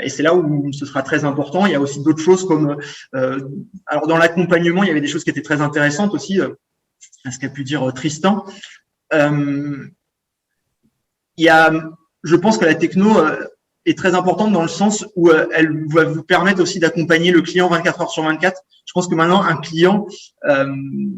Et c'est là où ce sera très important. Il y a aussi d'autres choses comme, alors dans l'accompagnement, il y avait des choses qui étaient très intéressantes aussi, ce qu'a pu dire Tristan. Je pense que la techno est très importante dans le sens où elle va vous permettre aussi d'accompagner le client 24 heures sur 24. Je pense que maintenant, un client,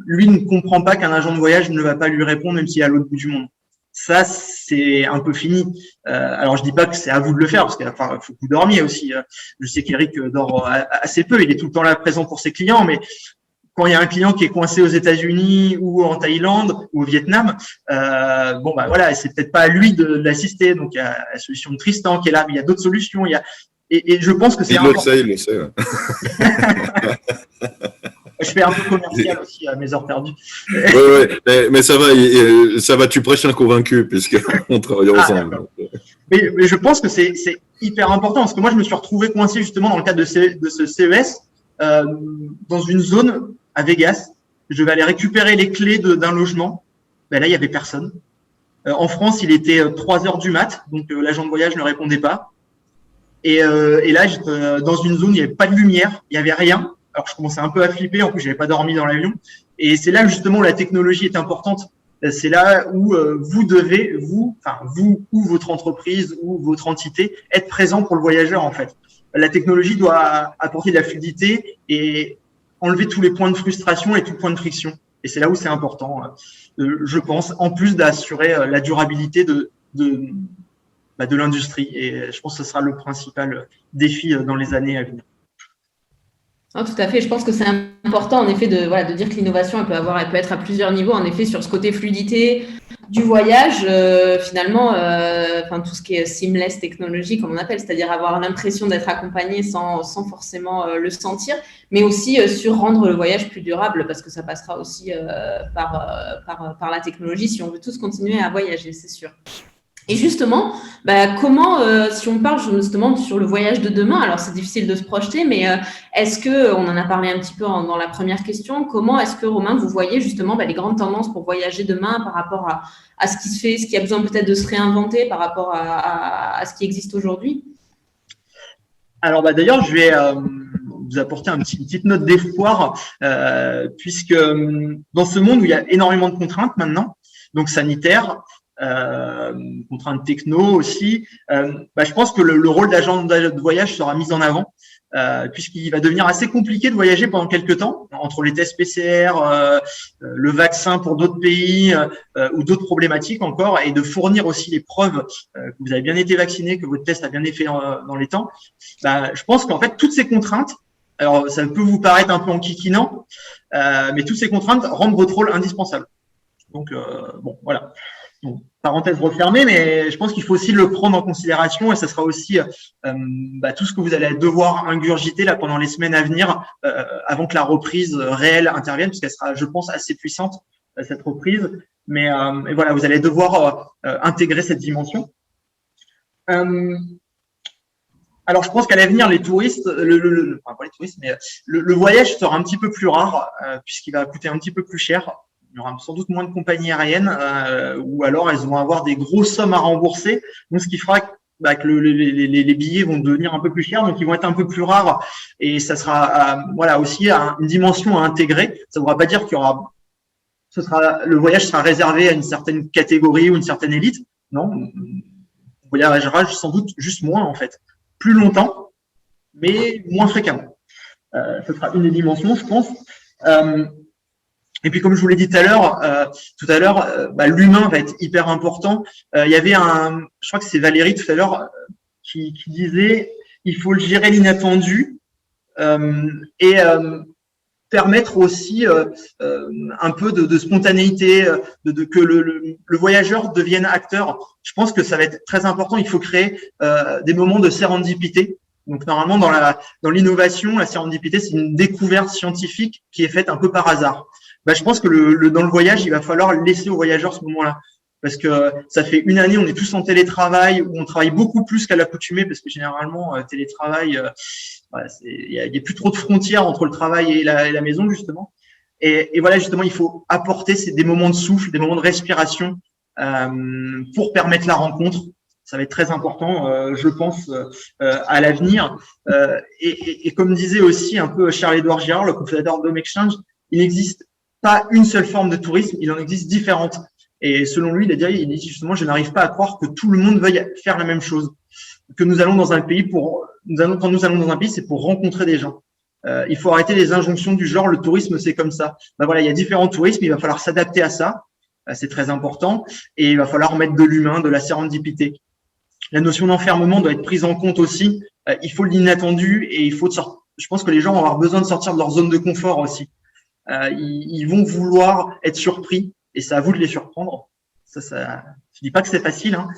lui, ne comprend pas qu'un agent de voyage ne va pas lui répondre même s'il est à l'autre bout du monde. Ça, c'est un peu fini. Alors, je dis pas que c'est à vous de le faire, parce qu'il faut que vous dormiez aussi. Je sais qu'Eric dort assez peu, il est tout le temps là présent pour ses clients, mais quand il y a un client qui est coincé aux États-Unis ou en Thaïlande ou au Vietnam, voilà, c'est peut-être pas à lui de l'assister. Donc, il y a la solution de Tristan qui est là, mais il y a d'autres solutions. Et je pense que c'est important. Il le sait. Ouais. Je fais un peu commercial aussi à mes heures perdues. Mais ça va, tu prêches un convaincu puisqu'on travaille ensemble. Mais je pense que c'est hyper important parce que moi, je me suis retrouvé coincé justement dans le cadre de ce CES dans une zone à Vegas. Je vais aller récupérer les clés d'un logement. Là, il y avait personne. En France, il était 3 heures du mat, donc l'agent de voyage ne répondait pas. Et là, j'étais dans une zone, il n'y avait pas de lumière, il n'y avait rien. Alors, je commençais un peu à flipper. En plus, j'avais pas dormi dans l'avion. Et c'est là, justement, où la technologie est importante. C'est là où vous devez, vous ou votre entreprise ou votre entité, être présent pour le voyageur, en fait. La technologie doit apporter de la fluidité et enlever tous les points de frustration et tous les points de friction. Et c'est là où c'est important, je pense, en plus d'assurer la durabilité de l'industrie. Et je pense que ce sera le principal défi dans les années à venir. Non, tout à fait. Je pense que c'est important, en effet, de dire que l'innovation, elle peut être à plusieurs niveaux. En effet, sur ce côté fluidité du voyage, finalement, tout ce qui est seamless technologie, comme on appelle, c'est-à-dire avoir l'impression d'être accompagné sans forcément le sentir, mais aussi sur rendre le voyage plus durable, parce que ça passera aussi par la technologie si on veut tous continuer à voyager, c'est sûr. Et justement, comment, si on parle justement sur le voyage de demain, alors c'est difficile de se projeter, mais est-ce que, on en a parlé un petit peu dans la première question, comment est-ce que, Romain, vous voyez justement les grandes tendances pour voyager demain par rapport à ce qui se fait, ce qui a besoin peut-être de se réinventer par rapport à ce qui existe aujourd'hui? Alors, d'ailleurs, je vais vous apporter une petite note d'espoir, puisque dans ce monde où il y a énormément de contraintes maintenant, donc sanitaires, contraintes techno aussi, je pense que le rôle d'agent de voyage sera mis en avant, puisqu'il va devenir assez compliqué de voyager pendant quelques temps, entre les tests PCR, le vaccin pour d'autres pays ou d'autres problématiques encore, et de fournir aussi les preuves que vous avez bien été vacciné, que votre test a bien été fait dans les temps. Je pense qu'en fait, toutes ces contraintes, alors ça peut vous paraître un peu enquiquinant, mais toutes ces contraintes rendent votre rôle indispensable. Donc, voilà. Donc, parenthèse refermée, mais je pense qu'il faut aussi le prendre en considération et ça sera aussi tout ce que vous allez devoir ingurgiter là pendant les semaines à venir avant que la reprise réelle intervienne, puisqu'elle sera, je pense, assez puissante cette reprise. Mais et voilà, vous allez devoir intégrer cette dimension. Alors, je pense qu'à l'avenir, les touristes, pas les touristes, mais le voyage sera un petit peu plus rare puisqu'il va coûter un petit peu plus cher. Il y aura sans doute moins de compagnies aériennes ou alors elles vont avoir des grosses sommes à rembourser. Donc, ce qui fera que les billets vont devenir un peu plus chers, donc ils vont être un peu plus rares, et ça sera voilà aussi une dimension à intégrer. Ça ne voudra pas dire qu'il y aura, le voyage sera réservé à une certaine catégorie ou une certaine élite. Non, on voyagera sans doute juste moins en fait, plus longtemps, mais moins fréquemment. Ce sera une des dimensions, je pense. Et puis, comme je vous l'ai dit tout à l'heure, l'humain va être hyper important. Il y avait je crois que c'est Valérie tout à l'heure qui disait, il faut gérer l'inattendu et permettre aussi un peu de spontanéité, que le voyageur devienne acteur. Je pense que ça va être très important. Il faut créer des moments de sérendipité. Donc normalement dans l'innovation, la sérendipité, c'est une découverte scientifique qui est faite un peu par hasard. Je pense que dans le voyage, il va falloir laisser aux voyageurs ce moment-là. Parce que ça fait une année, on est tous en télétravail, où on travaille beaucoup plus qu'à l'accoutumée, parce que généralement, télétravail, il y a plus trop de frontières entre le travail et la maison, justement. Et voilà, justement, il faut apporter des moments de souffle, des moments de respiration pour permettre la rencontre. Ça va être très important, je pense, à l'avenir. Et comme disait aussi un peu Charles-Édouard Girard, le cofondateur d'Home Exchange, il n'existe pas une seule forme de tourisme, il en existe différentes. Et selon lui, il dit justement, je n'arrive pas à croire que tout le monde veuille faire la même chose. Que nous allons dans un pays quand nous allons dans un pays, c'est pour rencontrer des gens. Il faut arrêter les injonctions du genre, le tourisme, c'est comme ça. Voilà, il y a différents tourismes, il va falloir s'adapter à ça. C'est très important. Et il va falloir mettre de l'humain, de la sérendipité. La notion d'enfermement doit être prise en compte aussi. Il faut l'inattendu et je pense que les gens vont avoir besoin de sortir de leur zone de confort aussi. Ils vont vouloir être surpris et c'est à vous de les surprendre. Je dis pas que c'est facile, hein.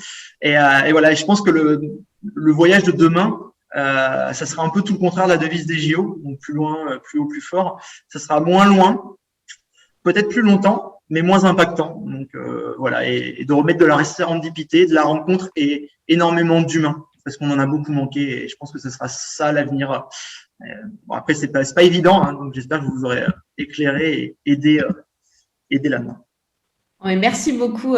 Et voilà, je pense que le voyage de demain, ça sera un peu tout le contraire de la devise des JO, donc plus loin, plus haut, plus fort. Ça sera moins loin, peut-être plus longtemps, mais moins impactant. Donc voilà, et de remettre de la sérendipité, de la rencontre et énormément d'humains, parce qu'on en a beaucoup manqué. Et je pense que ce sera ça l'avenir. Bon, après, c'est pas évident, hein, donc j'espère que je vous aurai éclairé et aidé là-dedans. Oui, merci beaucoup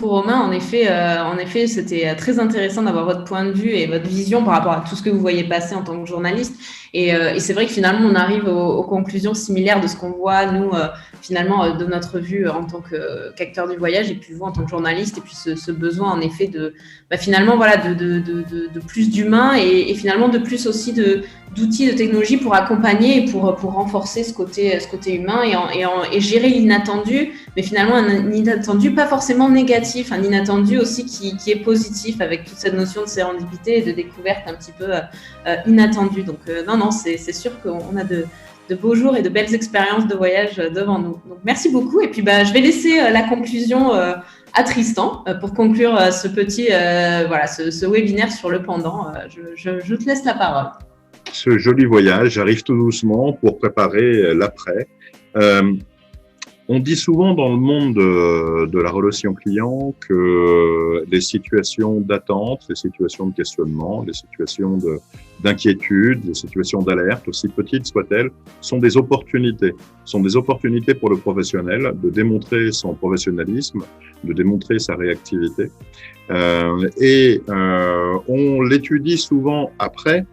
Romain. En effet, c'était très intéressant d'avoir votre point de vue et votre vision par rapport à tout ce que vous voyez passer en tant que journaliste. Et c'est vrai que finalement, on arrive aux conclusions similaires de ce qu'on voit, nous, finalement, de notre vue en tant qu'acteur du voyage, et puis vous en tant que journaliste, et puis ce besoin, en effet, de plus d'humains et finalement de plus aussi d'outils, de technologies pour accompagner et pour renforcer ce côté humain et gérer l'inattendu, mais finalement un inattendu pas forcément négatif, un inattendu aussi qui est positif avec toute cette notion de sérendipité et de découverte un petit peu inattendue. Donc non, c'est sûr qu'on a de beaux jours et de belles expériences de voyage devant nous. Donc merci beaucoup et puis je vais laisser la conclusion à Tristan pour conclure ce petit ce webinaire sur le pendant. Je te laisse la parole. Ce joli voyage arrive tout doucement pour préparer l'après. On dit souvent dans le monde de la relation client que les situations d'attente, les situations de questionnement, les situations d'inquiétude, les situations d'alerte, aussi petites soient-elles, sont des opportunités. Sont des opportunités pour le professionnel de démontrer son professionnalisme, de démontrer sa réactivité. On l'étudie souvent après,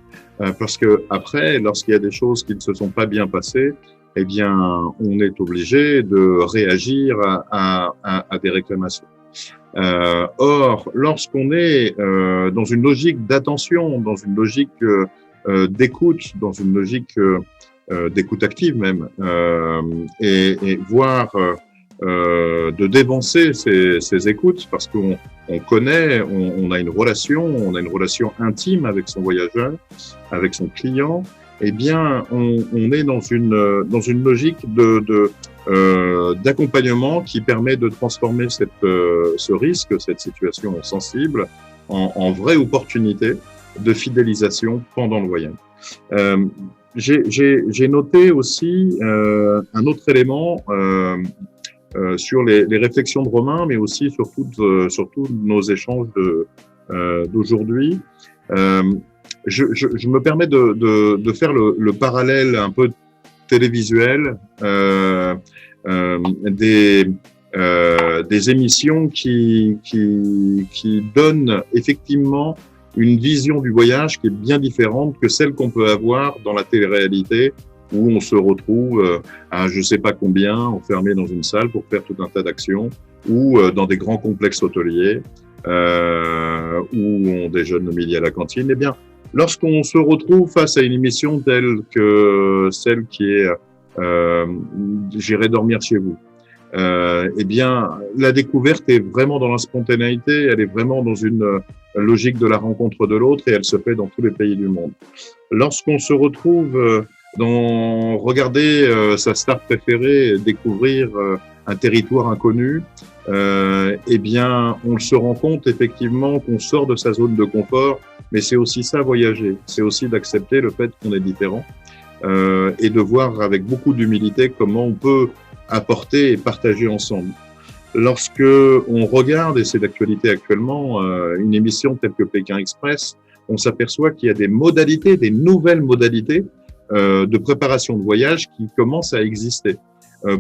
parce que après, lorsqu'il y a des choses qui ne se sont pas bien passées, eh bien, on est obligé de réagir à des réclamations. Or, lorsqu'on est dans une logique d'attention, dans une logique d'écoute, dans une logique d'écoute active même, et voire de dévancer ces écoutes, parce qu'on connaît, on a une relation intime avec son voyageur, avec son client. Eh bien, on est dans une logique d'accompagnement qui permet de transformer ce risque, cette situation sensible, en vraie opportunité de fidélisation pendant le voyage. J'ai noté aussi un autre élément sur les réflexions de Romain, mais aussi sur tous nos échanges d'aujourd'hui. Je me permets de faire le parallèle un peu télévisuel des émissions qui donnent effectivement une vision du voyage qui est bien différente que celle qu'on peut avoir dans la télé-réalité, où on se retrouve à je sais pas combien enfermé dans une salle pour faire tout un tas d'actions, ou dans des grands complexes hôteliers où on déjeune le midi à la cantine. Eh bien, lorsqu'on se retrouve face à une émission telle que celle qui est J'irai dormir chez vous, eh bien, la découverte est vraiment dans la spontanéité, elle est vraiment dans une logique de la rencontre de l'autre et elle se fait dans tous les pays du monde. Lorsqu'on se retrouve dans regarder sa star préférée, découvrir un territoire inconnu, eh bien, on se rend compte effectivement qu'on sort de sa zone de confort, mais c'est aussi ça voyager, c'est aussi d'accepter le fait qu'on est différent et de voir avec beaucoup d'humilité comment on peut apporter et partager ensemble. Lorsque on regarde, et c'est d'actualité actuellement, une émission telle que Pékin Express, on s'aperçoit qu'il y a des modalités, des nouvelles modalités de préparation de voyage qui commencent à exister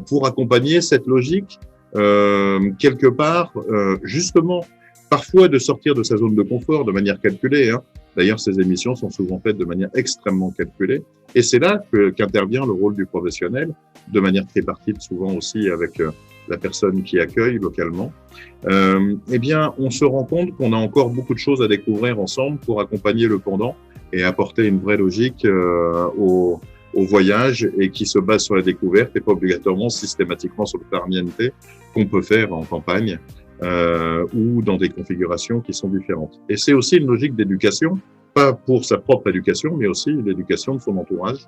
pour accompagner cette logique quelque part, justement, parfois de sortir de sa zone de confort de manière calculée. D'ailleurs, ces émissions sont souvent faites de manière extrêmement calculée. Et c'est là qu'intervient le rôle du professionnel, de manière tripartite, souvent aussi avec la personne qui accueille localement. Eh bien, on se rend compte qu'on a encore beaucoup de choses à découvrir ensemble pour accompagner le pendant et apporter une vraie logique au voyage et qui se base sur la découverte et pas obligatoirement systématiquement sur le farniente qu'on peut faire en campagne ou dans des configurations qui sont différentes. Et c'est aussi une logique d'éducation, pas pour sa propre éducation, mais aussi l'éducation de son entourage,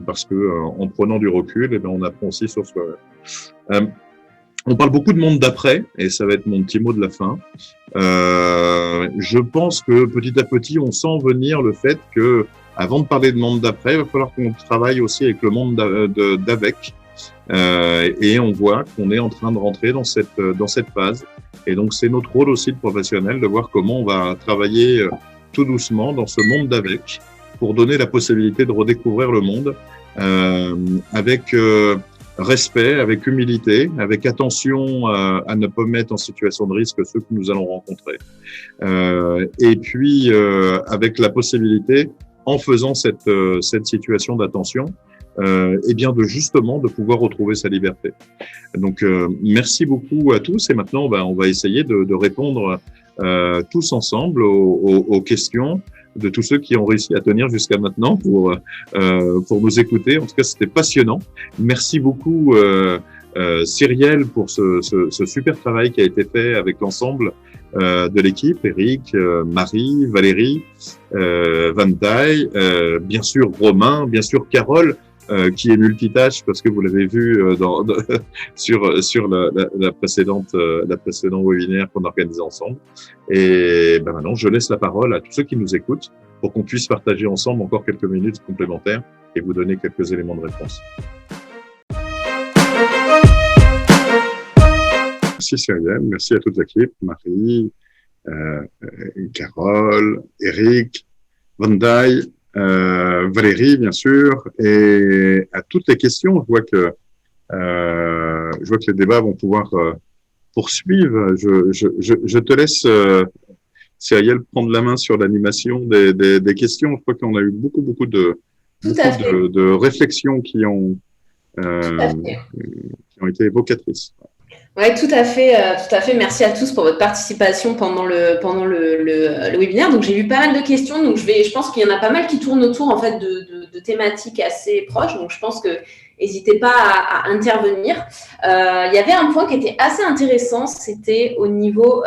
parce que en prenant du recul, eh bien, on apprend aussi sur soi-même. On parle beaucoup de monde d'après, et ça va être mon petit mot de la fin. Je pense que petit à petit, on sent venir le fait que, avant de parler de monde d'après, il va falloir qu'on travaille aussi avec le monde d'avec. Et on voit qu'on est en train de rentrer dans cette phase. Et donc, c'est notre rôle aussi de professionnel de voir comment on va travailler tout doucement dans ce monde d'avec pour donner la possibilité de redécouvrir le monde avec respect, avec humilité, avec attention à ne pas mettre en situation de risque ceux que nous allons rencontrer. Et puis, avec la possibilité, en faisant cette situation d'attention, et bien de pouvoir retrouver sa liberté. Donc merci beaucoup à tous et maintenant on va essayer de répondre tous ensemble aux questions de tous ceux qui ont réussi à tenir jusqu'à maintenant pour nous écouter. En tout cas, c'était passionnant. Merci beaucoup Cyrielle pour ce super travail qui a été fait avec l'ensemble de l'équipe, Eric, Marie, Valérie, Van Dijk, bien sûr Romain, bien sûr Carole, qui est multitâche parce que vous l'avez vu sur la précédent webinaire qu'on organisait ensemble. Et maintenant, je laisse la parole à tous ceux qui nous écoutent pour qu'on puisse partager ensemble encore quelques minutes complémentaires et vous donner quelques éléments de réponse. Merci Cyrielle, merci à toute l'équipe, Marie, Carole, Eric, Van Dijk, Valérie, bien sûr, et à toutes les questions. Je vois que les débats vont pouvoir poursuivre. Je te laisse, Cyrielle, prendre la main sur l'animation des questions. Je crois qu'on a eu beaucoup de réflexions qui ont été évocatrices. Oui, tout à fait. Merci à tous pour votre participation pendant le webinaire. Donc, j'ai eu pas mal de questions. Donc, je pense qu'il y en a pas mal qui tournent autour, en fait, de thématiques assez proches. Donc, je pense que n'hésitez pas à intervenir. Il y avait un point qui était assez intéressant. C'était au niveau,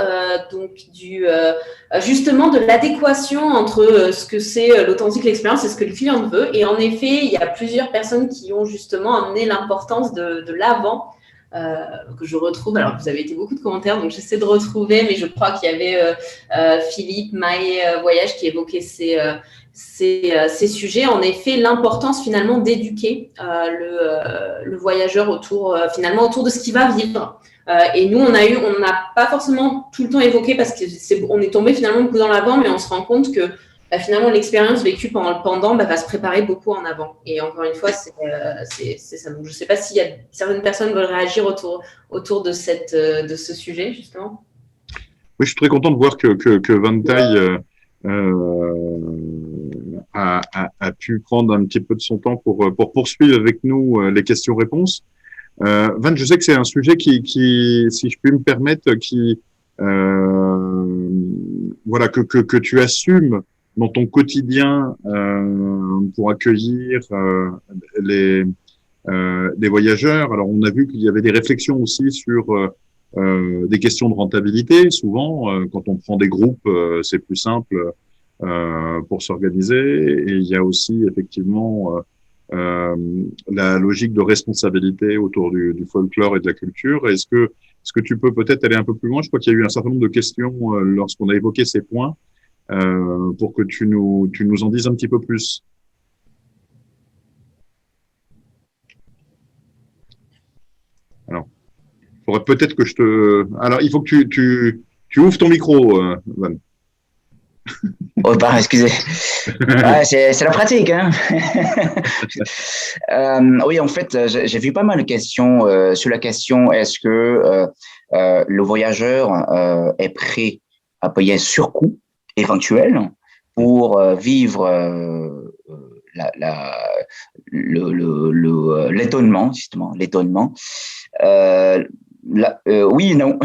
justement, de l'adéquation entre ce que c'est l'authentique, l'expérience et ce que le client veut. Et en effet, il y a plusieurs personnes qui ont justement amené l'importance de l'avant. Que je retrouve, alors vous avez été beaucoup de commentaires, donc j'essaie de retrouver, mais je crois qu'il y avait Philippe, Maë Voyage qui évoquait ces sujets. En effet, l'importance finalement d'éduquer le voyageur autour de ce qu'il va vivre. Et nous, on n'a pas forcément tout le temps évoqué parce qu'on est tombé finalement beaucoup dans l'avant, mais on se rend compte que finalement, l'expérience vécue pendant le pendant va se préparer beaucoup en avant. Et encore une fois, c'est ça. Donc, je ne sais pas s'il y a certaines personnes qui veulent réagir autour de ce sujet, justement. Oui, je suis très content de voir que Van Dijk a pu prendre un petit peu de son temps pour poursuivre avec nous les questions-réponses. Van, je sais que c'est un sujet qui, si je puis me permettre, voilà, que tu assumes dans ton quotidien pour accueillir les voyageurs. Alors, on a vu qu'il y avait des réflexions aussi sur des questions de rentabilité. Souvent, quand on prend des groupes, c'est plus simple pour s'organiser. Et il y a aussi effectivement la logique de responsabilité autour du folklore et de la culture. Est-ce que tu peux peut-être aller un peu plus loin? Je crois qu'il y a eu un certain nombre de questions lorsqu'on a évoqué ces points pour que tu nous en dises un petit peu plus. Alors, faudrait peut-être que je te... Alors, il faut que tu ouvres ton micro, Van. Oh, pardon, excusez. Ouais, c'est la pratique, hein. Oui, en fait, j'ai vu pas mal de questions sur la question est-ce que le voyageur est prêt à payer un surcoût éventuel pour vivre l'étonnement, justement, l'étonnement. Oui et non,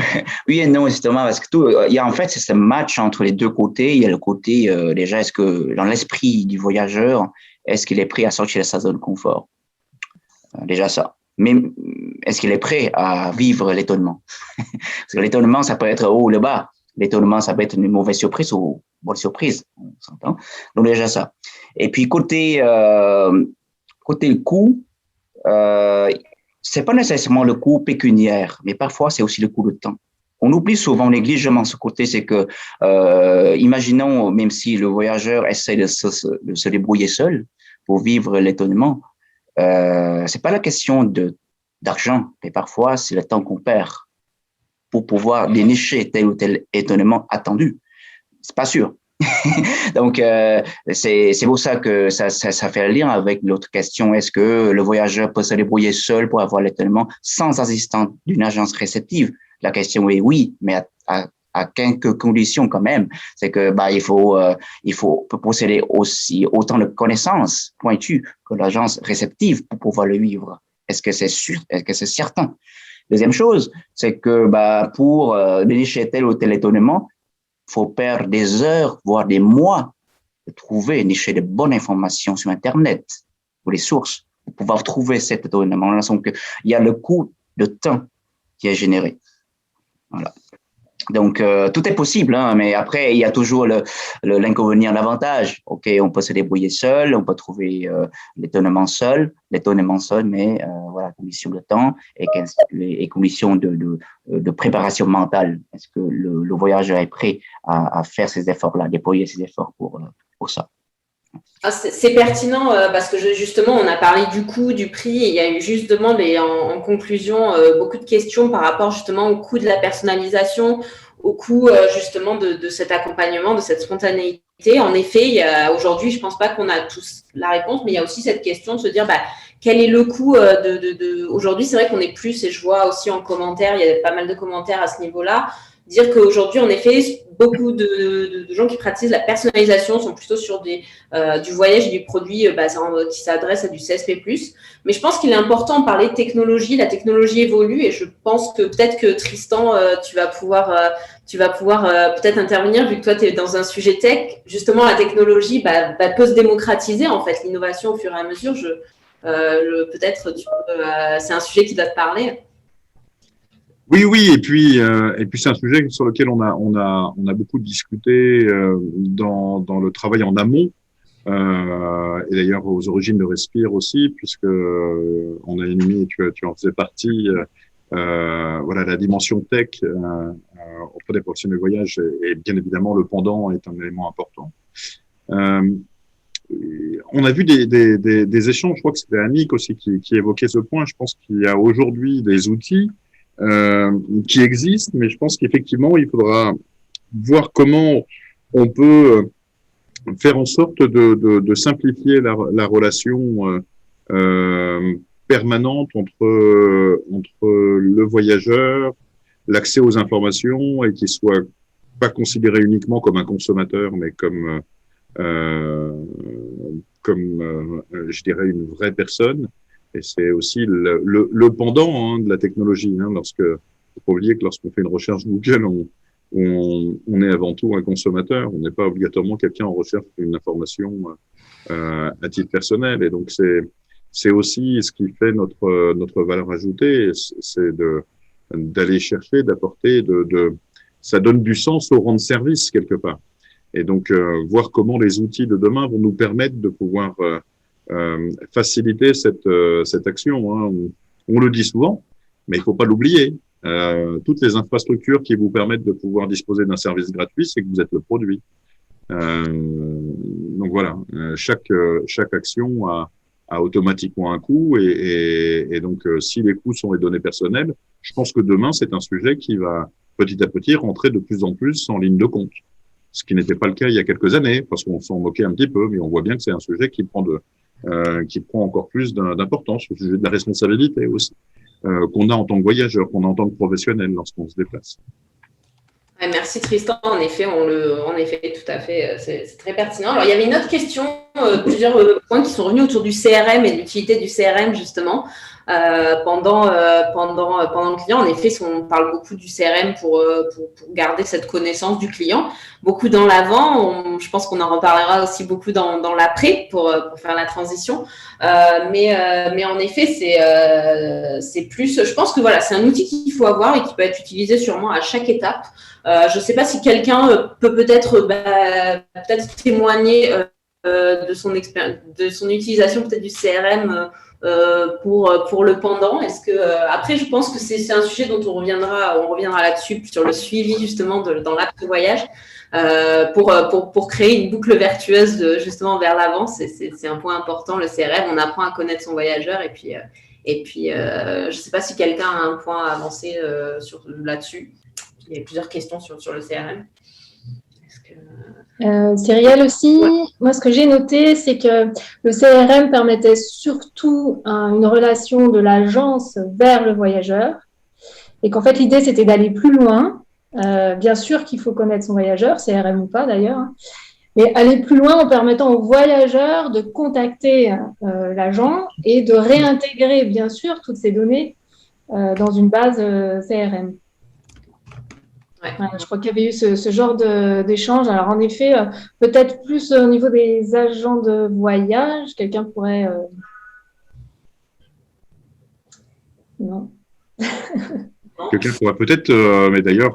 oui et non justement parce que il y a en fait c'est ce match entre les deux côtés. Il y a le côté déjà est-ce que dans l'esprit du voyageur est-ce qu'il est prêt à sortir de sa zone de confort, déjà ça. Mais est-ce qu'il est prêt à vivre l'étonnement? Parce que l'étonnement ça peut être haut ou le bas. L'étonnement ça peut être une mauvaise surprise ou une bonne surprise, on s'entend. Donc déjà ça. Et puis côté le coût. C'est pas nécessairement le coût pécuniaire, mais parfois c'est aussi le coût de temps. On oublie souvent négligemment ce côté, c'est que, imaginons, même si le voyageur essaie de se débrouiller seul pour vivre l'étonnement, c'est pas la question d'argent, mais parfois c'est le temps qu'on perd pour pouvoir dénicher tel ou tel étonnement attendu. C'est pas sûr. Donc, c'est pour ça que ça fait le lien avec l'autre question. Est-ce que le voyageur peut se débrouiller seul pour avoir l'étonnement sans assistance d'une agence réceptive? La question est oui, mais à quelques conditions quand même. C'est que il faut posséder aussi autant de connaissances pointues que l'agence réceptive pour pouvoir le vivre. Est-ce que c'est sûr? Est-ce que c'est certain? Deuxième chose, c'est que pour dénicher tel ou tel étonnement, faut perdre des heures, voire des mois, de trouver, nicher de bonnes informations sur Internet ou les sources pour pouvoir trouver cet étonnement. Donc, il y a le coût de temps qui est généré. Voilà. Donc, tout est possible, hein, mais après, il y a toujours l'inconvénient, l'avantage. OK, on peut se débrouiller seul, on peut trouver l'étonnement seul, mais voilà, conditions de temps et conditions de préparation mentale. Est-ce que le voyageur est prêt à faire ces efforts-là, déployer ces efforts pour ça? C'est pertinent parce que justement, on a parlé du coût, du prix, et il y a eu justement en conclusion beaucoup de questions par rapport justement au coût de la personnalisation, au coût justement de cet accompagnement, de cette spontanéité. En effet, aujourd'hui, je pense pas qu'on a tous la réponse, mais il y a aussi cette question de se dire quel est le coût aujourd'hui. C'est vrai qu'on est plus, et je vois aussi en commentaire, il y a pas mal de commentaires à ce niveau-là, dire qu'aujourd'hui, en effet, beaucoup de gens qui pratiquent la personnalisation sont plutôt sur du voyage et du produit qui s'adresse à du CSP+. Mais je pense qu'il est important de parler de technologie. La technologie évolue et je pense que peut-être que Tristan, tu vas pouvoir peut-être intervenir vu que toi, tu es dans un sujet tech. Justement, la technologie peut se démocratiser, en fait, l'innovation au fur et à mesure. Peut-être c'est un sujet qui doit te parler. Oui, et puis c'est un sujet sur lequel on a beaucoup discuté dans le travail en amont et d'ailleurs aux origines de Respire aussi, puisque on a émis, tu en faisais partie, voilà, la dimension tech auprès des professionnels de voyage et bien évidemment le pendant est un élément important. On a vu des échanges, je crois que c'était Annick aussi qui évoquait ce point. Je pense qu'il y a aujourd'hui des outils qui existent, mais je pense qu'effectivement, il faudra voir comment on peut faire en sorte de simplifier la relation permanente entre le voyageur, l'accès aux informations et qu'il soit pas considéré uniquement comme un consommateur, mais je dirais, une vraie personne. Et c'est aussi le pendant de la technologie. Faut pas oublier que lorsqu'on fait une recherche Google, on est avant tout un consommateur. On n'est pas obligatoirement quelqu'un en recherche d'une information à titre personnel. Et donc c'est aussi ce qui fait notre valeur ajoutée, c'est d'aller chercher, d'apporter, ça donne du sens au rendre service quelque part. Et donc voir comment les outils de demain vont nous permettre de pouvoir faciliter cette action. On le dit souvent, mais il faut pas l'oublier. Toutes les infrastructures qui vous permettent de pouvoir disposer d'un service gratuit, c'est que vous êtes le produit. Donc voilà, chaque action a automatiquement un coût et donc si les coûts sont les données personnelles, je pense que demain c'est un sujet qui va petit à petit rentrer de plus en plus en ligne de compte. Ce qui n'était pas le cas il y a quelques années, parce qu'on s'en moquait un petit peu, mais on voit bien que c'est un sujet qui prend encore plus d'importance, le sujet de la responsabilité aussi, qu'on a en tant que voyageur, qu'on a en tant que professionnel lorsqu'on se déplace. Ouais, merci Tristan. En effet, tout à fait, c'est très pertinent. Alors, il y avait une autre question, plusieurs points qui sont revenus autour du CRM et de l'utilité du CRM justement pendant le client. En effet, on parle beaucoup du CRM pour garder cette connaissance du client. Beaucoup dans l'avant. Je pense qu'on en reparlera aussi beaucoup dans l'après pour faire la transition. Mais en effet, c'est plus. Je pense que voilà, c'est un outil qu'il faut avoir et qui peut être utilisé sûrement à chaque étape. Je ne sais pas si quelqu'un peut peut-être témoigner de son utilisation peut-être du CRM pour le pendant. Après, je pense que c'est un sujet dont on reviendra là-dessus sur le suivi justement dans l'acte de voyage pour créer une boucle vertueuse justement vers l'avant. C'est un point important, le CRM. On apprend à connaître son voyageur et puis je ne sais pas si quelqu'un a un point à avancer là-dessus. Il y a plusieurs questions sur le CRM. Cyrielle aussi, moi ce que j'ai noté, c'est que le CRM permettait surtout une relation de l'agence vers le voyageur et qu'en fait l'idée c'était d'aller plus loin. Bien sûr qu'il faut connaître son voyageur, CRM ou pas d'ailleurs, mais aller plus loin en permettant au voyageur de contacter l'agent et de réintégrer bien sûr toutes ces données dans une base CRM. Ouais. Je crois qu'il y avait eu ce genre d'échange. Alors, en effet, peut-être plus au niveau des agents de voyage, quelqu'un pourrait… Non. Quelqu'un pourrait peut-être, mais d'ailleurs,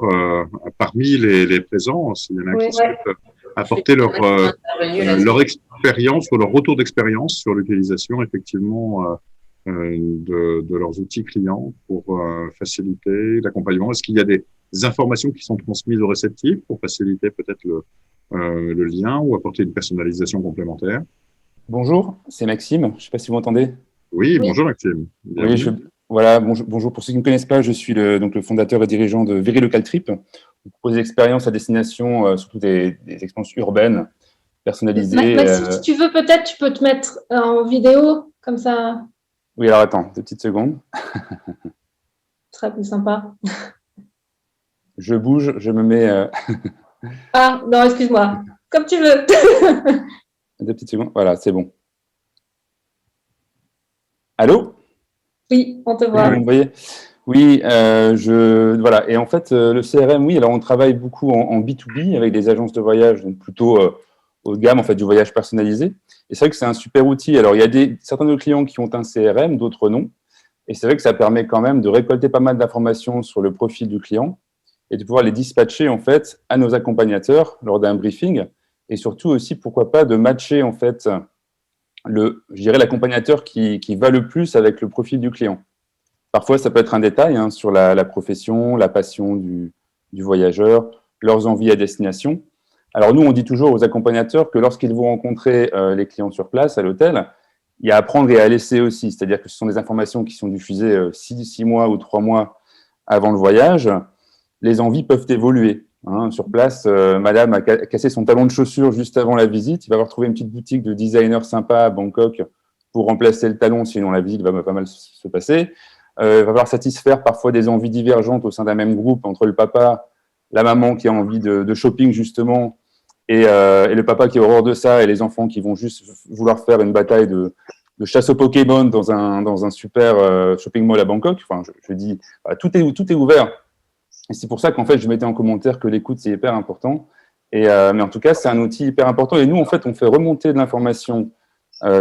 parmi les présents, s'il y en a qui souhaitent apporter leur expérience ou leur retour d'expérience sur l'utilisation, effectivement, de leurs outils clients pour faciliter l'accompagnement. Est-ce qu'il y a des informations qui sont transmises aux réceptifs pour faciliter peut-être le lien ou apporter une personnalisation complémentaire? Bonjour, c'est Maxime. Je ne sais pas si vous m'entendez. Oui, bonjour Maxime. Oui, voilà, bonjour. Pour ceux qui ne me connaissent pas, je suis le fondateur et dirigeant de Very Local Trip. On propose des expériences à destination, surtout des expériences urbaines, personnalisées. Maxime, si tu veux, peut-être tu peux te mettre en vidéo, comme ça. Oui, alors attends, 2 petites secondes. Ce sera plus sympa. Je bouge, je me mets… Ah, non, excuse-moi. Comme tu veux. 2 petites secondes, voilà, c'est bon. Allô? Oui, on te voit. Oui, vous me voyez? Oui, voilà. Et en fait, le CRM, oui, alors on travaille beaucoup en B2B avec des agences de voyage, donc plutôt haut de gamme, en fait, du voyage personnalisé. Et c'est vrai que c'est un super outil. Alors, il y a certains de nos clients qui ont un CRM, d'autres non. Et c'est vrai que ça permet quand même de récolter pas mal d'informations sur le profil du client et de pouvoir les dispatcher, en fait, à nos accompagnateurs lors d'un briefing. Et surtout aussi, pourquoi pas, de matcher, en fait, je dirais l'accompagnateur qui va le plus avec le profil du client. Parfois, ça peut être un détail sur la profession, la passion du voyageur, leurs envies à destination. Alors nous, on dit toujours aux accompagnateurs que lorsqu'ils vont rencontrer les clients sur place, à l'hôtel, il y a à prendre et à laisser aussi. C'est-à-dire que ce sont des informations qui sont diffusées 6 mois ou 3 mois avant le voyage. Les envies peuvent évoluer. Sur place, madame a cassé son talon de chaussure juste avant la visite. Il va avoir trouvé une petite boutique de designer sympa à Bangkok pour remplacer le talon, sinon la visite va pas mal se passer. Va falloir satisfaire parfois des envies divergentes au sein d'un même groupe entre le papa la maman qui a envie de shopping justement et le papa qui a horreur de ça et les enfants qui vont juste vouloir faire une bataille de chasse aux Pokémon dans un super shopping mall à Bangkok. Enfin, je dis, voilà, tout est ouvert. Et c'est pour ça qu'en fait, je mettais en commentaire que l'écoute, c'est hyper important. Mais en tout cas, c'est un outil hyper important. Et nous, en fait, on fait remonter de l'information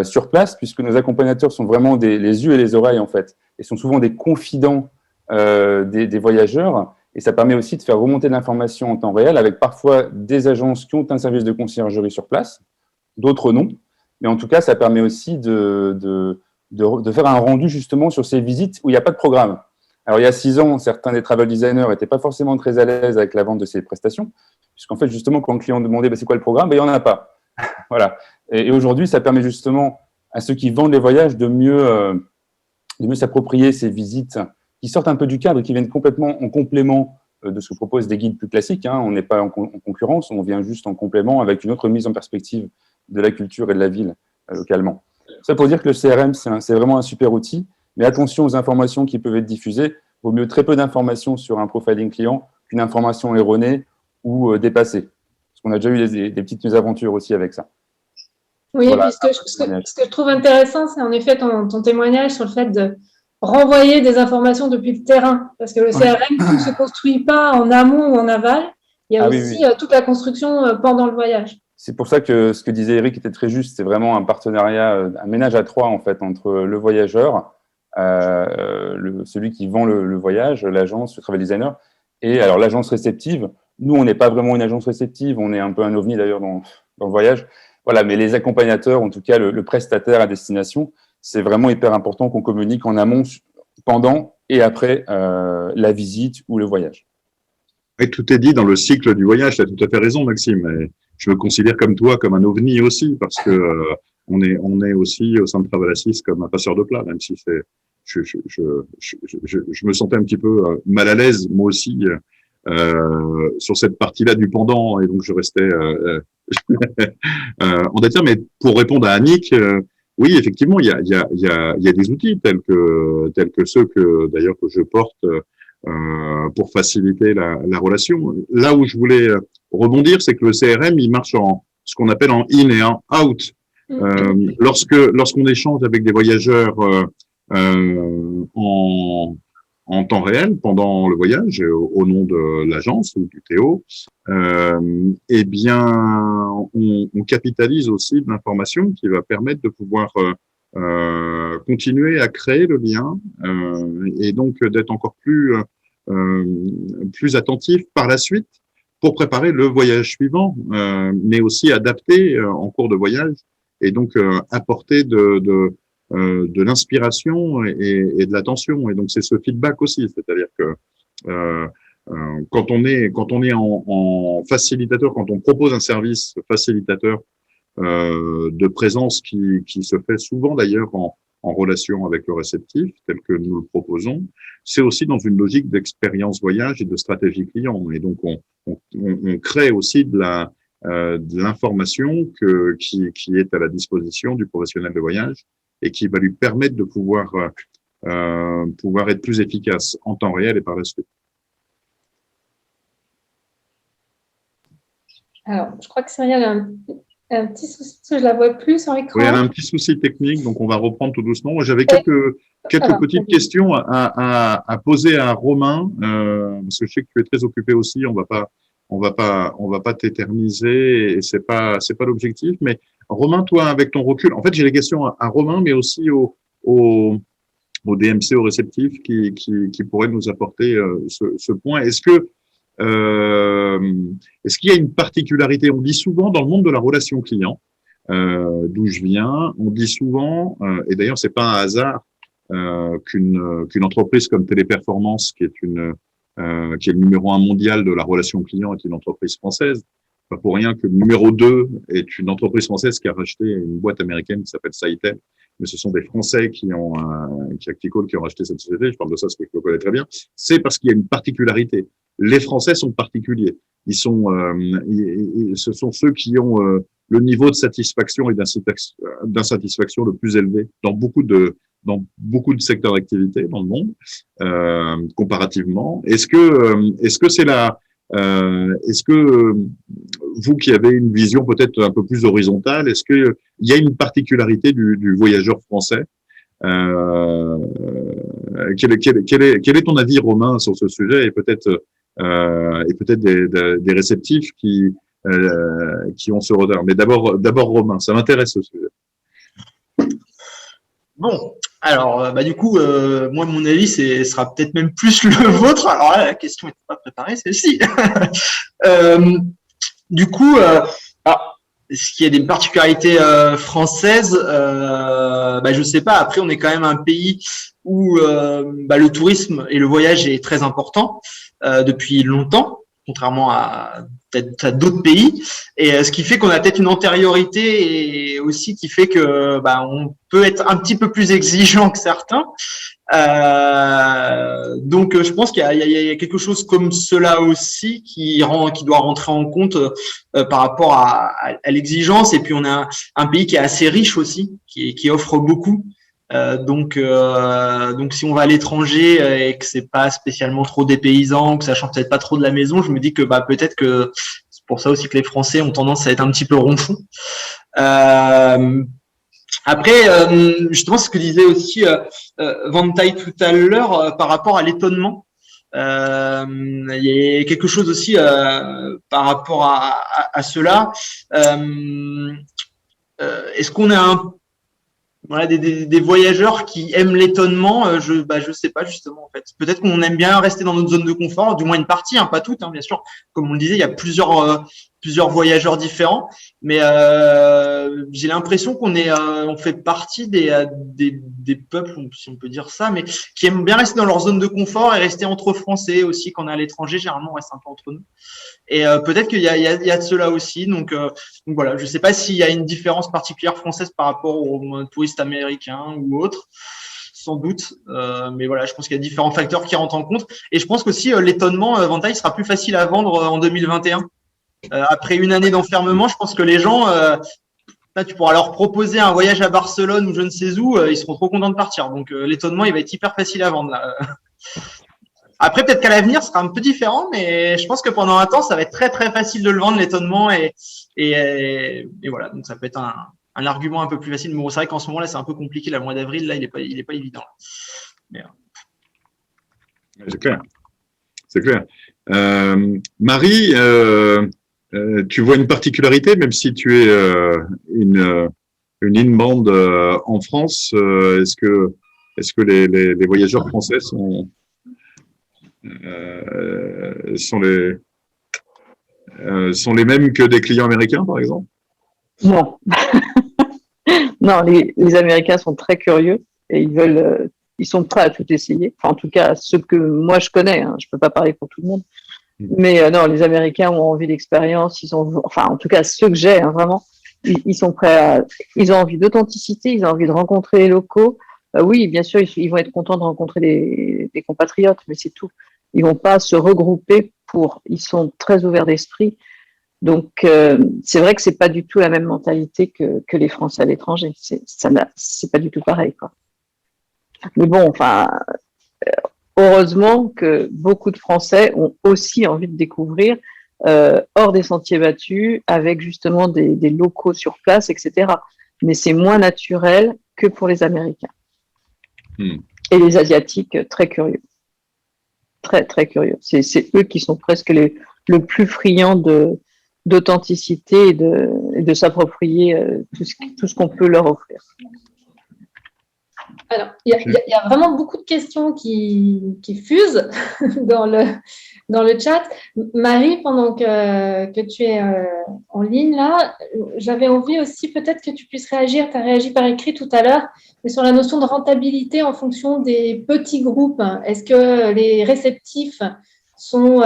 sur place, puisque nos accompagnateurs sont vraiment les yeux et les oreilles, en fait, et sont souvent des confidents des voyageurs. Et ça permet aussi de faire remonter de l'information en temps réel, avec parfois des agences qui ont un service de conciergerie sur place, d'autres non. Mais en tout cas, ça permet aussi de faire un rendu justement sur ces visites où il n'y a pas de programme. Alors, il y a 6 ans, certains des travel designers n'étaient pas forcément très à l'aise avec la vente de ces prestations, puisqu'en fait, justement, quand le client demandait c'est quoi le programme, il n'y en a pas. Voilà. Et aujourd'hui, ça permet justement à ceux qui vendent les voyages de mieux s'approprier ces visites qui sortent un peu du cadre et qui viennent complètement en complément de ce que proposent des guides plus classiques. Hein. On n'est pas en concurrence, on vient juste en complément avec une autre mise en perspective de la culture et de la ville localement. Ça pour dire que le CRM, c'est vraiment un super outil. Mais attention aux informations qui peuvent être diffusées. Il vaut mieux très peu d'informations sur un profiling client qu'une information erronée ou dépassée. Parce qu'on a déjà eu des petites mésaventures aussi avec ça. Oui, Voilà. et puis ce que je trouve intéressant, c'est en effet ton témoignage sur le fait de renvoyer des informations depuis le terrain. Parce que le CRM, tout ne se construit pas en amont ou en aval. Il y a aussi toute la construction pendant le voyage. C'est pour ça que ce que disait Eric était très juste. C'est vraiment un partenariat, un ménage à 3 en fait, entre le voyageur, celui qui vend le voyage, l'agence, le travel designer, et alors l'agence réceptive. Nous, on n'est pas vraiment une agence réceptive, on est un peu un ovni d'ailleurs dans le voyage. Voilà, mais les accompagnateurs, en tout cas le prestataire à destination, c'est vraiment hyper important qu'on communique en amont, pendant et après la visite ou le voyage. Et tout est dit dans le cycle du voyage. Tu as tout à fait raison, Maxime. Et je me considère comme toi, comme un ovni aussi, parce que on est aussi au sein de Travel Assist comme un passeur de plats, même si je me sentais un petit peu mal à l'aise, moi aussi, sur cette partie-là du pendant, et donc je restais en détail. Mais pour répondre à Annick, oui, effectivement, il y a des outils tels que ceux que d'ailleurs que je porte pour faciliter la relation. Là où je voulais rebondir, c'est que le CRM, il marche en ce qu'on appelle en in et en out. Lorsqu'on échange avec des voyageurs en temps réel pendant le voyage au nom de l'agence ou du Théo, eh bien on capitalise aussi de l'information qui va permettre de pouvoir continuer à créer le lien et donc d'être encore plus attentif par la suite pour préparer le voyage suivant, mais aussi adapter en cours de voyage et donc apporter de l'inspiration et de l'attention. Et donc c'est ce feedback aussi, c'est-à-dire que quand on est en facilitateur, quand on propose un service facilitateur de présence qui se fait souvent d'ailleurs en relation avec le réceptif, tel que nous le proposons, c'est aussi dans une logique d'expérience voyage et de stratégie client. Et donc on crée aussi de l'information qui est à la disposition du professionnel de voyage et qui va lui permettre de pouvoir être plus efficace en temps réel et par la suite. Alors, je crois que Cyrielle a un petit souci, parce que je la vois plus sur l'écran. Oui, elle a un petit souci technique, donc on va reprendre tout doucement. Moi, j'avais quelques petites questions à poser à Romain, parce que je sais que tu es très occupé aussi. On va pas t'éterniser, et c'est pas l'objectif. Mais Romain, toi, avec ton recul, en fait, j'ai des questions à Romain, mais aussi au DMC, au réceptif, qui pourrait nous apporter ce point. Est-ce qu'il y a une particularité? On dit souvent dans le monde de la relation client, d'où je viens, on dit souvent, et d'ailleurs c'est pas un hasard qu'une entreprise comme Téléperformance, qui est le numéro 1 mondial de la relation client, est une entreprise française. Pas pour rien que le numéro 2 est une entreprise française qui a racheté une boîte américaine qui s'appelle Saitel. Mais ce sont des Français qui ont racheté cette société. Je parle de ça parce que je le connais très bien. C'est parce qu'il y a une particularité. Les Français sont particuliers. Ce sont ceux qui ont le niveau de satisfaction et d'insatisfaction le plus élevé dans beaucoup de secteurs d'activité dans le monde, comparativement. Est-ce que c'est Est-ce que vous qui avez une vision peut-être un peu plus horizontale, est-ce que il y a une particularité du voyageur français? Quel est ton avis, Romain, sur ce sujet et peut-être des réceptifs qui ont ce retard. Mais d'abord Romain, ça m'intéresse ce sujet. Bon, alors du coup, moi mon avis sera peut-être même plus le vôtre. Alors là, la question n'était pas préparée, celle-ci. Du coup, est-ce qu'il y a des particularités françaises? Je sais pas. Après, on est quand même un pays où le tourisme et le voyage est très important depuis longtemps, contrairement à peut-être à d'autres pays. Et ce qui fait qu'on a peut-être une antériorité et aussi qui fait que on peut être un petit peu plus exigeant que certains. Donc je pense qu'il y a quelque chose comme cela aussi qui doit rentrer en compte par rapport à l'exigence. Et puis on a un pays qui est assez riche aussi, qui offre beaucoup. Donc si on va à l'étranger et que c'est pas spécialement trop dépaysant, que ça change peut-être pas trop de la maison, je me dis que peut-être que c'est pour ça aussi que les Français ont tendance à être un petit peu ronchons. Après, justement, ce que disait aussi Van Taille tout à l'heure par rapport à l'étonnement. Il y a quelque chose aussi par rapport à cela. Est-ce qu'on a des voyageurs qui aiment l'étonnement? Je sais pas justement en fait. Peut-être qu'on aime bien rester dans notre zone de confort, du moins une partie, pas toutes, bien sûr. Comme on le disait, il y a plusieurs voyageurs différents, mais j'ai l'impression on fait partie des peuples, si on peut dire ça, mais qui aiment bien rester dans leur zone de confort et rester entre Français aussi. Quand on est à l'étranger, généralement on reste un peu entre nous. Et peut-être qu'il y a de cela aussi. Donc voilà, je sais pas s'il y a une différence particulière française par rapport aux touristes américains ou autres. Sans doute, mais voilà, je pense qu'il y a différents facteurs qui rentrent en compte. Et je pense qu'aussi l'étonnement, Ventaille sera plus facile à vendre en 2021. Après une année d'enfermement, je pense que les gens, là, tu pourras leur proposer un voyage à Barcelone ou je ne sais où, ils seront trop contents de partir. Donc l'étonnement, il va être hyper facile à vendre là. Après, peut-être qu'à l'avenir, ce sera un peu différent, mais je pense que pendant un temps, ça va être très très facile de le vendre, l'étonnement, et voilà. Donc ça peut être un argument un peu plus facile. Mais bon, c'est vrai qu'en ce moment là, c'est un peu compliqué. Le mois d'avril, là, il est pas évident. Mais, c'est clair. C'est clair. Marie, tu vois une particularité, même si tu es une inbound en France. Est-ce que les voyageurs français sont les mêmes que des clients américains, par exemple? Non. Non, les Américains sont très curieux et ils sont prêts à tout essayer. Enfin, en tout cas, ceux que moi je connais, je peux pas parler pour tout le monde. Mais non, les Américains ont envie d'expérience. En tout cas, ceux que j'ai, vraiment, ils sont prêts ils ont envie d'authenticité, ils ont envie de rencontrer les locaux. Oui, bien sûr, ils vont être contents de rencontrer des compatriotes, mais c'est tout. Ils vont pas se regrouper ils sont très ouverts d'esprit. Donc, c'est vrai que c'est pas du tout la même mentalité que les Français à l'étranger. C'est pas du tout pareil, quoi. Mais bon, heureusement que beaucoup de Français ont aussi envie de découvrir hors des sentiers battus, avec justement des locaux sur place, etc. Mais c'est moins naturel que pour les Américains. Et les Asiatiques, très curieux. Très, très curieux. C'est eux qui sont presque le plus friands d'authenticité et de s'approprier tout ce qu'on peut leur offrir. Alors, il y a vraiment beaucoup de questions qui fusent dans le chat. Marie, pendant que tu es en ligne là, j'avais envie aussi peut-être que tu puisses réagir. Tu as réagi par écrit tout à l'heure, mais sur la notion de rentabilité en fonction des petits groupes. Est-ce que les réceptifs sont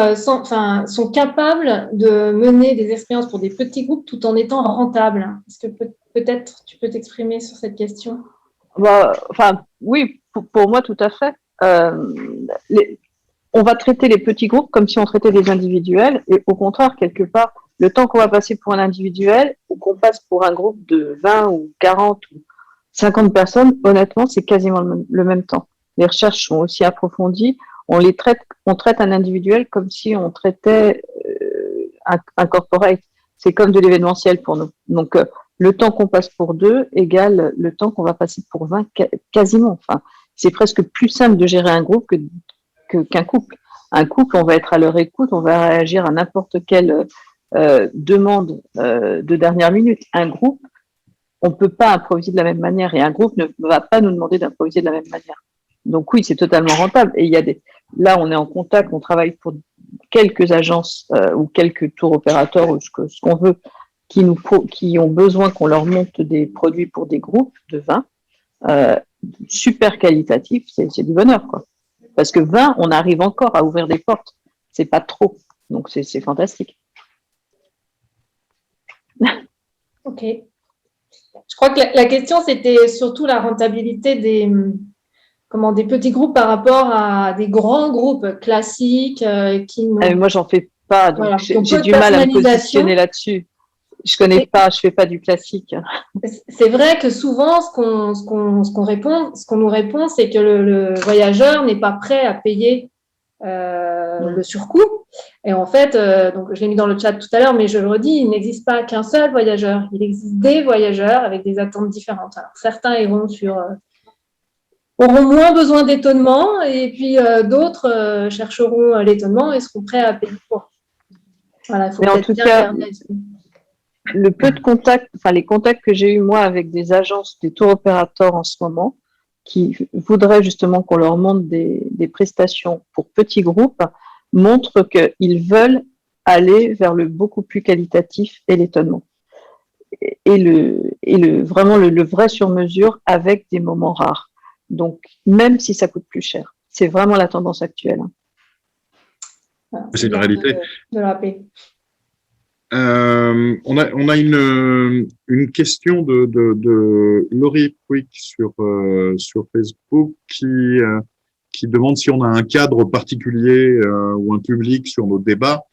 capables de mener des expériences pour des petits groupes tout en étant rentables? Est-ce que peut-être tu peux t'exprimer sur cette question? Oui, pour moi, tout à fait. On va traiter les petits groupes comme si on traitait les individuels, et au contraire, quelque part, le temps qu'on va passer pour un individuel ou qu'on passe pour un groupe de 20 ou 40 ou 50 personnes, honnêtement, c'est quasiment le même temps. Les recherches sont aussi approfondies. On traite un individuel comme si on traitait un corporate. C'est comme de l'événementiel pour nous. Donc, le temps qu'on passe pour 2 égale le temps qu'on va passer pour 20 quasiment. Enfin, c'est presque plus simple de gérer un groupe qu'un couple. Un couple, on va être à leur écoute, on va réagir à n'importe quelle demande de dernière minute. Un groupe, on ne peut pas improviser de la même manière et un groupe ne va pas nous demander d'improviser de la même manière. Donc oui, c'est totalement rentable. Et il y a là, on est en contact, on travaille pour quelques agences ou quelques tours opérateurs ou ce qu'on veut, qui ont besoin qu'on leur monte des produits pour des groupes de 20, super qualitatifs, c'est du bonheur, quoi. Parce que 20, on arrive encore à ouvrir des portes. C'est pas trop. Donc c'est fantastique. Ok. Je crois que la question, c'était surtout la rentabilité des petits groupes par rapport à des grands groupes classiques qui n'ont… Moi, j'en fais pas, donc Voilà, j'ai du mal à me positionner là-dessus. Je connais pas, je fais pas du classique. C'est vrai que souvent, ce qu'on nous répond, c'est que le voyageur n'est pas prêt à payer le surcoût. Et en fait, donc je l'ai mis dans le chat tout à l'heure, mais je le redis, il n'existe pas qu'un seul voyageur. Il existe des voyageurs avec des attentes différentes. Alors, certains auront moins besoin d'étonnement, et puis d'autres chercheront l'étonnement et seront prêts à payer pour. Voilà, il faut en tout cas, le peu de contacts, les contacts que j'ai eus moi avec des agences, des tours opérateurs en ce moment, qui voudraient justement qu'on leur montre des prestations pour petits groupes, montrent qu'ils veulent aller vers le beaucoup plus qualitatif et l'étonnement. Et vraiment le vrai sur-mesure avec des moments rares. Donc, même si ça coûte plus cher. C'est vraiment la tendance actuelle. Voilà, c'est la réalité. De le rappeler. On a une question de Laurie Pouic sur Facebook qui demande si on a un cadre particulier ou un public sur nos débats.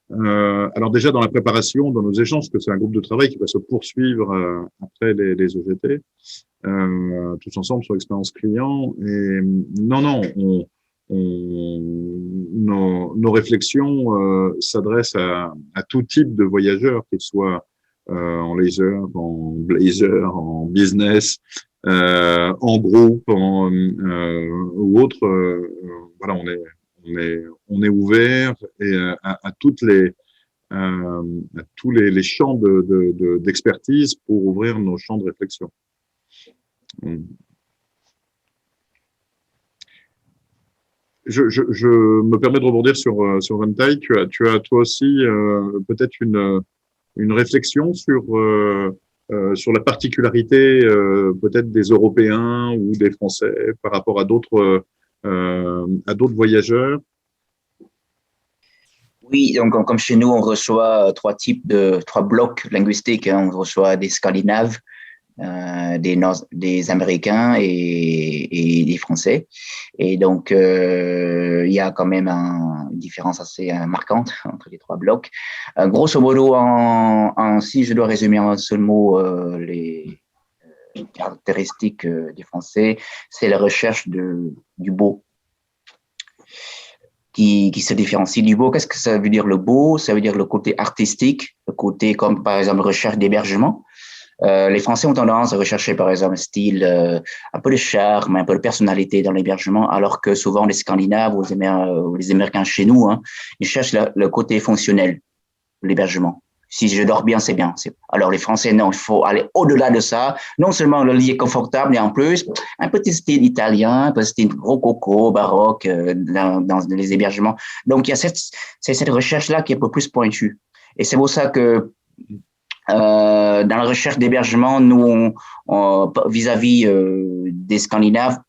Alors déjà dans la préparation, dans nos échanges, que c'est un groupe de travail qui va se poursuivre après les EGT, tous ensemble sur l'expérience client. Et nos réflexions s'adressent à tout type de voyageurs, qu'ils soient en leisure, en blazer, en business, en groupe, ou autre. Voilà, on est ouvert et à toutes à tous les champs d'expertise pour ouvrir nos champs de réflexion. Je me permets de rebondir sur Ventai. Tu as toi aussi peut-être une réflexion sur la particularité peut-être des Européens ou des Français par rapport à d'autres voyageurs. Oui, donc comme chez nous, on reçoit trois blocs linguistiques. On reçoit des Scandinaves, des Américains et des Français. Et donc, il y a quand même une différence assez marquante entre les trois blocs. Grosso modo, si je dois résumer en un seul mot les caractéristiques des Français, c'est la recherche du beau qui se différencie du beau. Qu'est-ce que ça veut dire le beau? Ça veut dire le côté artistique, le côté comme par exemple recherche d'hébergement. Les Français ont tendance à rechercher, par exemple, un style, un peu de charme, un peu de personnalité dans l'hébergement, alors que souvent les Scandinaves ou les Américains chez nous, ils cherchent le côté fonctionnel de l'hébergement. Si je dors bien, c'est bien. Alors les Français, non, il faut aller au-delà de ça. Non seulement le lit est confortable, mais en plus, un petit style italien, un petit style rococo, baroque dans les hébergements. Donc il y a cette recherche-là qui est un peu plus pointue. Et c'est pour ça que dans la recherche d'hébergement, nous, vis-à-vis des Scandinaves,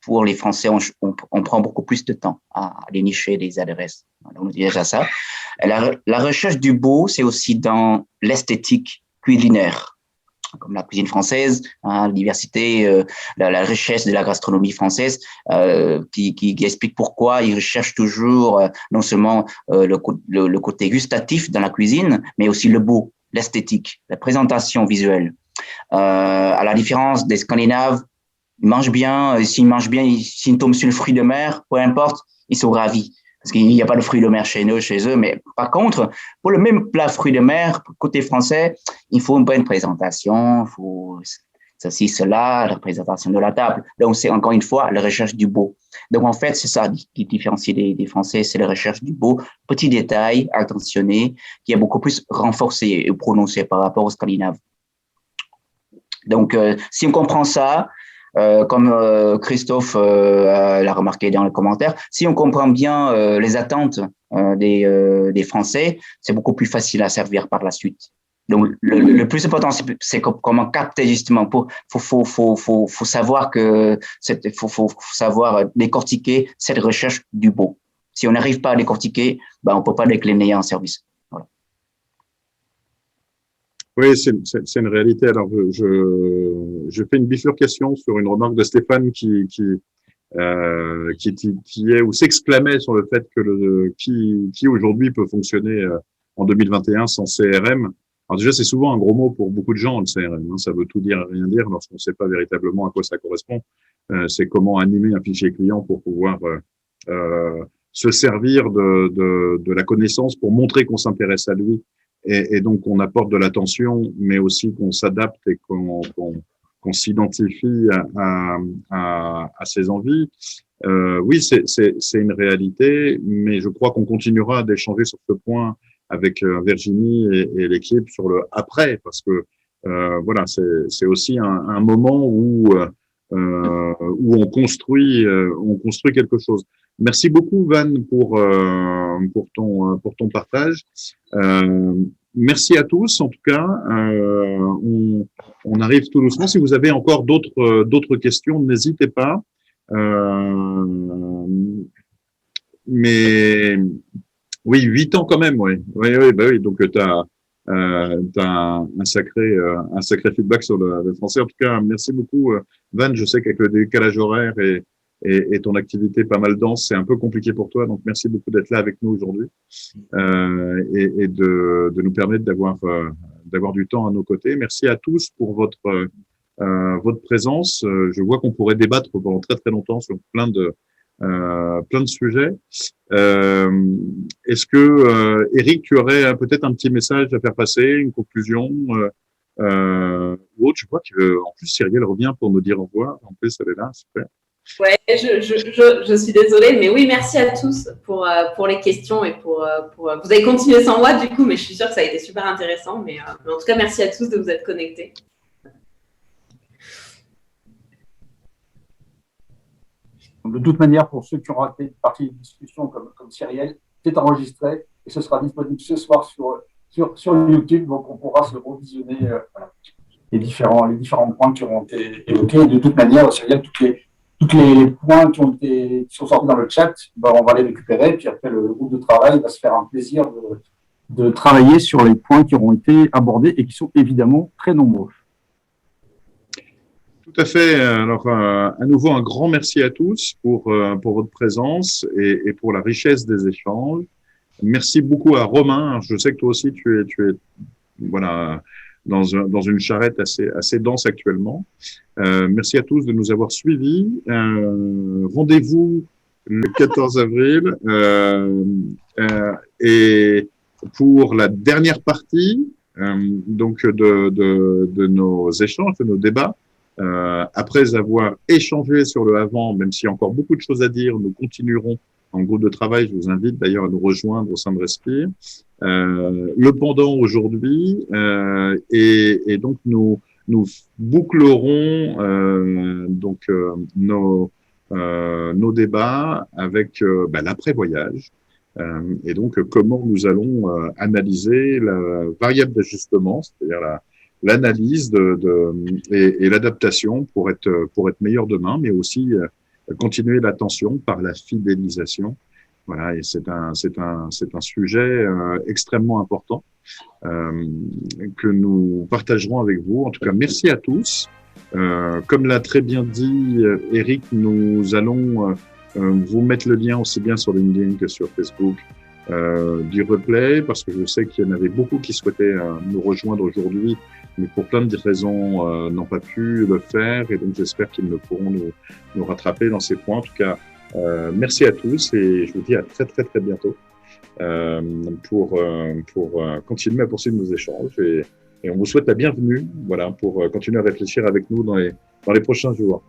pour les Français, on prend beaucoup plus de temps à dénicher les adresses. Donc, déjà ça. La recherche du beau, c'est aussi dans l'esthétique culinaire, comme la cuisine française, la diversité, la richesse de la gastronomie française, qui explique pourquoi ils recherchent toujours non seulement le côté gustatif dans la cuisine, mais aussi le beau, l'esthétique, la présentation visuelle. À la différence des Scandinaves, ils mangent bien, s'ils tombent sur le fruit de mer, peu importe, ils sont ravis. parce qu'il n'y a pas de fruits de mer chez eux. Mais par contre, pour le même plat fruits de mer, côté français, il faut une bonne présentation, il faut ceci, cela, la présentation de la table. Donc, c'est encore une fois la recherche du beau. Donc, en fait, c'est ça qui différencie des Français, c'est la recherche du beau, petit détail, attentionné, qui est beaucoup plus renforcé et prononcé par rapport aux Scandinaves. Donc, si on comprend ça, comme Christophe l'a remarqué dans le commentaire, si on comprend bien les attentes des Français, c'est beaucoup plus facile à servir par la suite. Donc, le plus important, c'est comment capter justement. Faut savoir faut savoir décortiquer cette recherche du beau. Si on n'arrive pas à décortiquer, on peut pas décliner en service. Voilà. Oui, c'est une réalité. Alors, je fais une bifurcation sur une remarque de Stéphane qui est ou s'exclamait sur le fait que qui aujourd'hui peut fonctionner en 2021 sans CRM. Alors déjà, c'est souvent un gros mot pour beaucoup de gens, le CRM. Hein, ça veut tout dire et rien dire lorsqu'on ne sait pas véritablement à quoi ça correspond. C'est comment animer un fichier client pour pouvoir se servir de la connaissance pour montrer qu'on s'intéresse à lui et donc on apporte de l'attention, mais aussi qu'on s'adapte et qu'on s'identifie à ses envies. Oui, c'est une réalité, mais je crois qu'on continuera d'échanger sur ce point avec Virginie et l'équipe sur le après, parce que voilà, c'est aussi un moment où on construit quelque chose. Merci beaucoup Van pour ton partage. Merci à tous. En tout cas, on arrive tout doucement. Si vous avez encore d'autres questions, n'hésitez pas. Mais oui, 8 ans quand même, oui. Oui. Donc t'as un sacré feedback sur le français. En tout cas, merci beaucoup, Van. Je sais qu'avec le décalage horaire et ton activité pas mal dense, c'est un peu compliqué pour toi. Donc, merci beaucoup d'être là avec nous aujourd'hui et de nous permettre d'avoir du temps à nos côtés. Merci à tous pour votre présence. Je vois qu'on pourrait débattre pendant très très longtemps sur plein de sujets. Est-ce que Eric, tu aurais peut-être un petit message à faire passer, une conclusion ou autre? Je vois qu'en plus Cyrielle revient pour nous dire au revoir. En plus, elle est là, super. Ouais, je suis désolée, mais oui, merci à tous pour les questions et pour vous avez continué sans moi du coup, mais je suis sûre que ça a été super intéressant. Mais en tout cas, merci à tous de vous être connectés. De toute manière, pour ceux qui ont raté une partie de discussion comme Cyrielle, c'est enregistré et ce sera disponible ce soir sur YouTube, donc on pourra se revisionner les différents points qui auront été évoqués. Et de toute manière, Cyrielle, tous les points qui sont sortis dans le chat, on va les récupérer, puis après le groupe de travail va se faire un plaisir de travailler sur les points qui auront été abordés et qui sont évidemment très nombreux. Tout à fait. Alors, à nouveau, un grand merci à tous pour votre présence et pour la richesse des échanges. Merci beaucoup à Romain. Je sais que toi aussi, tu es voilà, dans une charrette assez dense actuellement. Merci à tous de nous avoir suivis. Rendez-vous le 14 avril et pour la dernière partie donc de nos échanges, de nos débats. Après avoir échangé sur le avant, même s'il y a encore beaucoup de choses à dire, nous continuerons en groupe de travail. Je vous invite d'ailleurs à nous rejoindre au sein de Respire. Le pendant aujourd'hui, et donc nous bouclerons donc nos débats avec l'après-voyage. Et donc comment nous allons analyser la variable d'ajustement, c'est-à-dire l'analyse et l'adaptation pour être meilleur demain, mais aussi continuer l'attention par la fidélisation. Voilà, et c'est un sujet extrêmement important que nous partagerons avec vous. En tout cas, merci à tous. Comme l'a très bien dit Eric, nous allons vous mettre le lien aussi bien sur LinkedIn que sur Facebook du replay, parce que je sais qu'il y en avait beaucoup qui souhaitaient nous rejoindre aujourd'hui, mais pour plein de raisons n'ont pas pu le faire, et donc j'espère qu'ils ne pourront nous rattraper dans ces points. En tout cas, Merci à tous et je vous dis à très très très bientôt pour continuer à poursuivre nos échanges et on vous souhaite la bienvenue, voilà, pour continuer à réfléchir avec nous dans les prochains jours.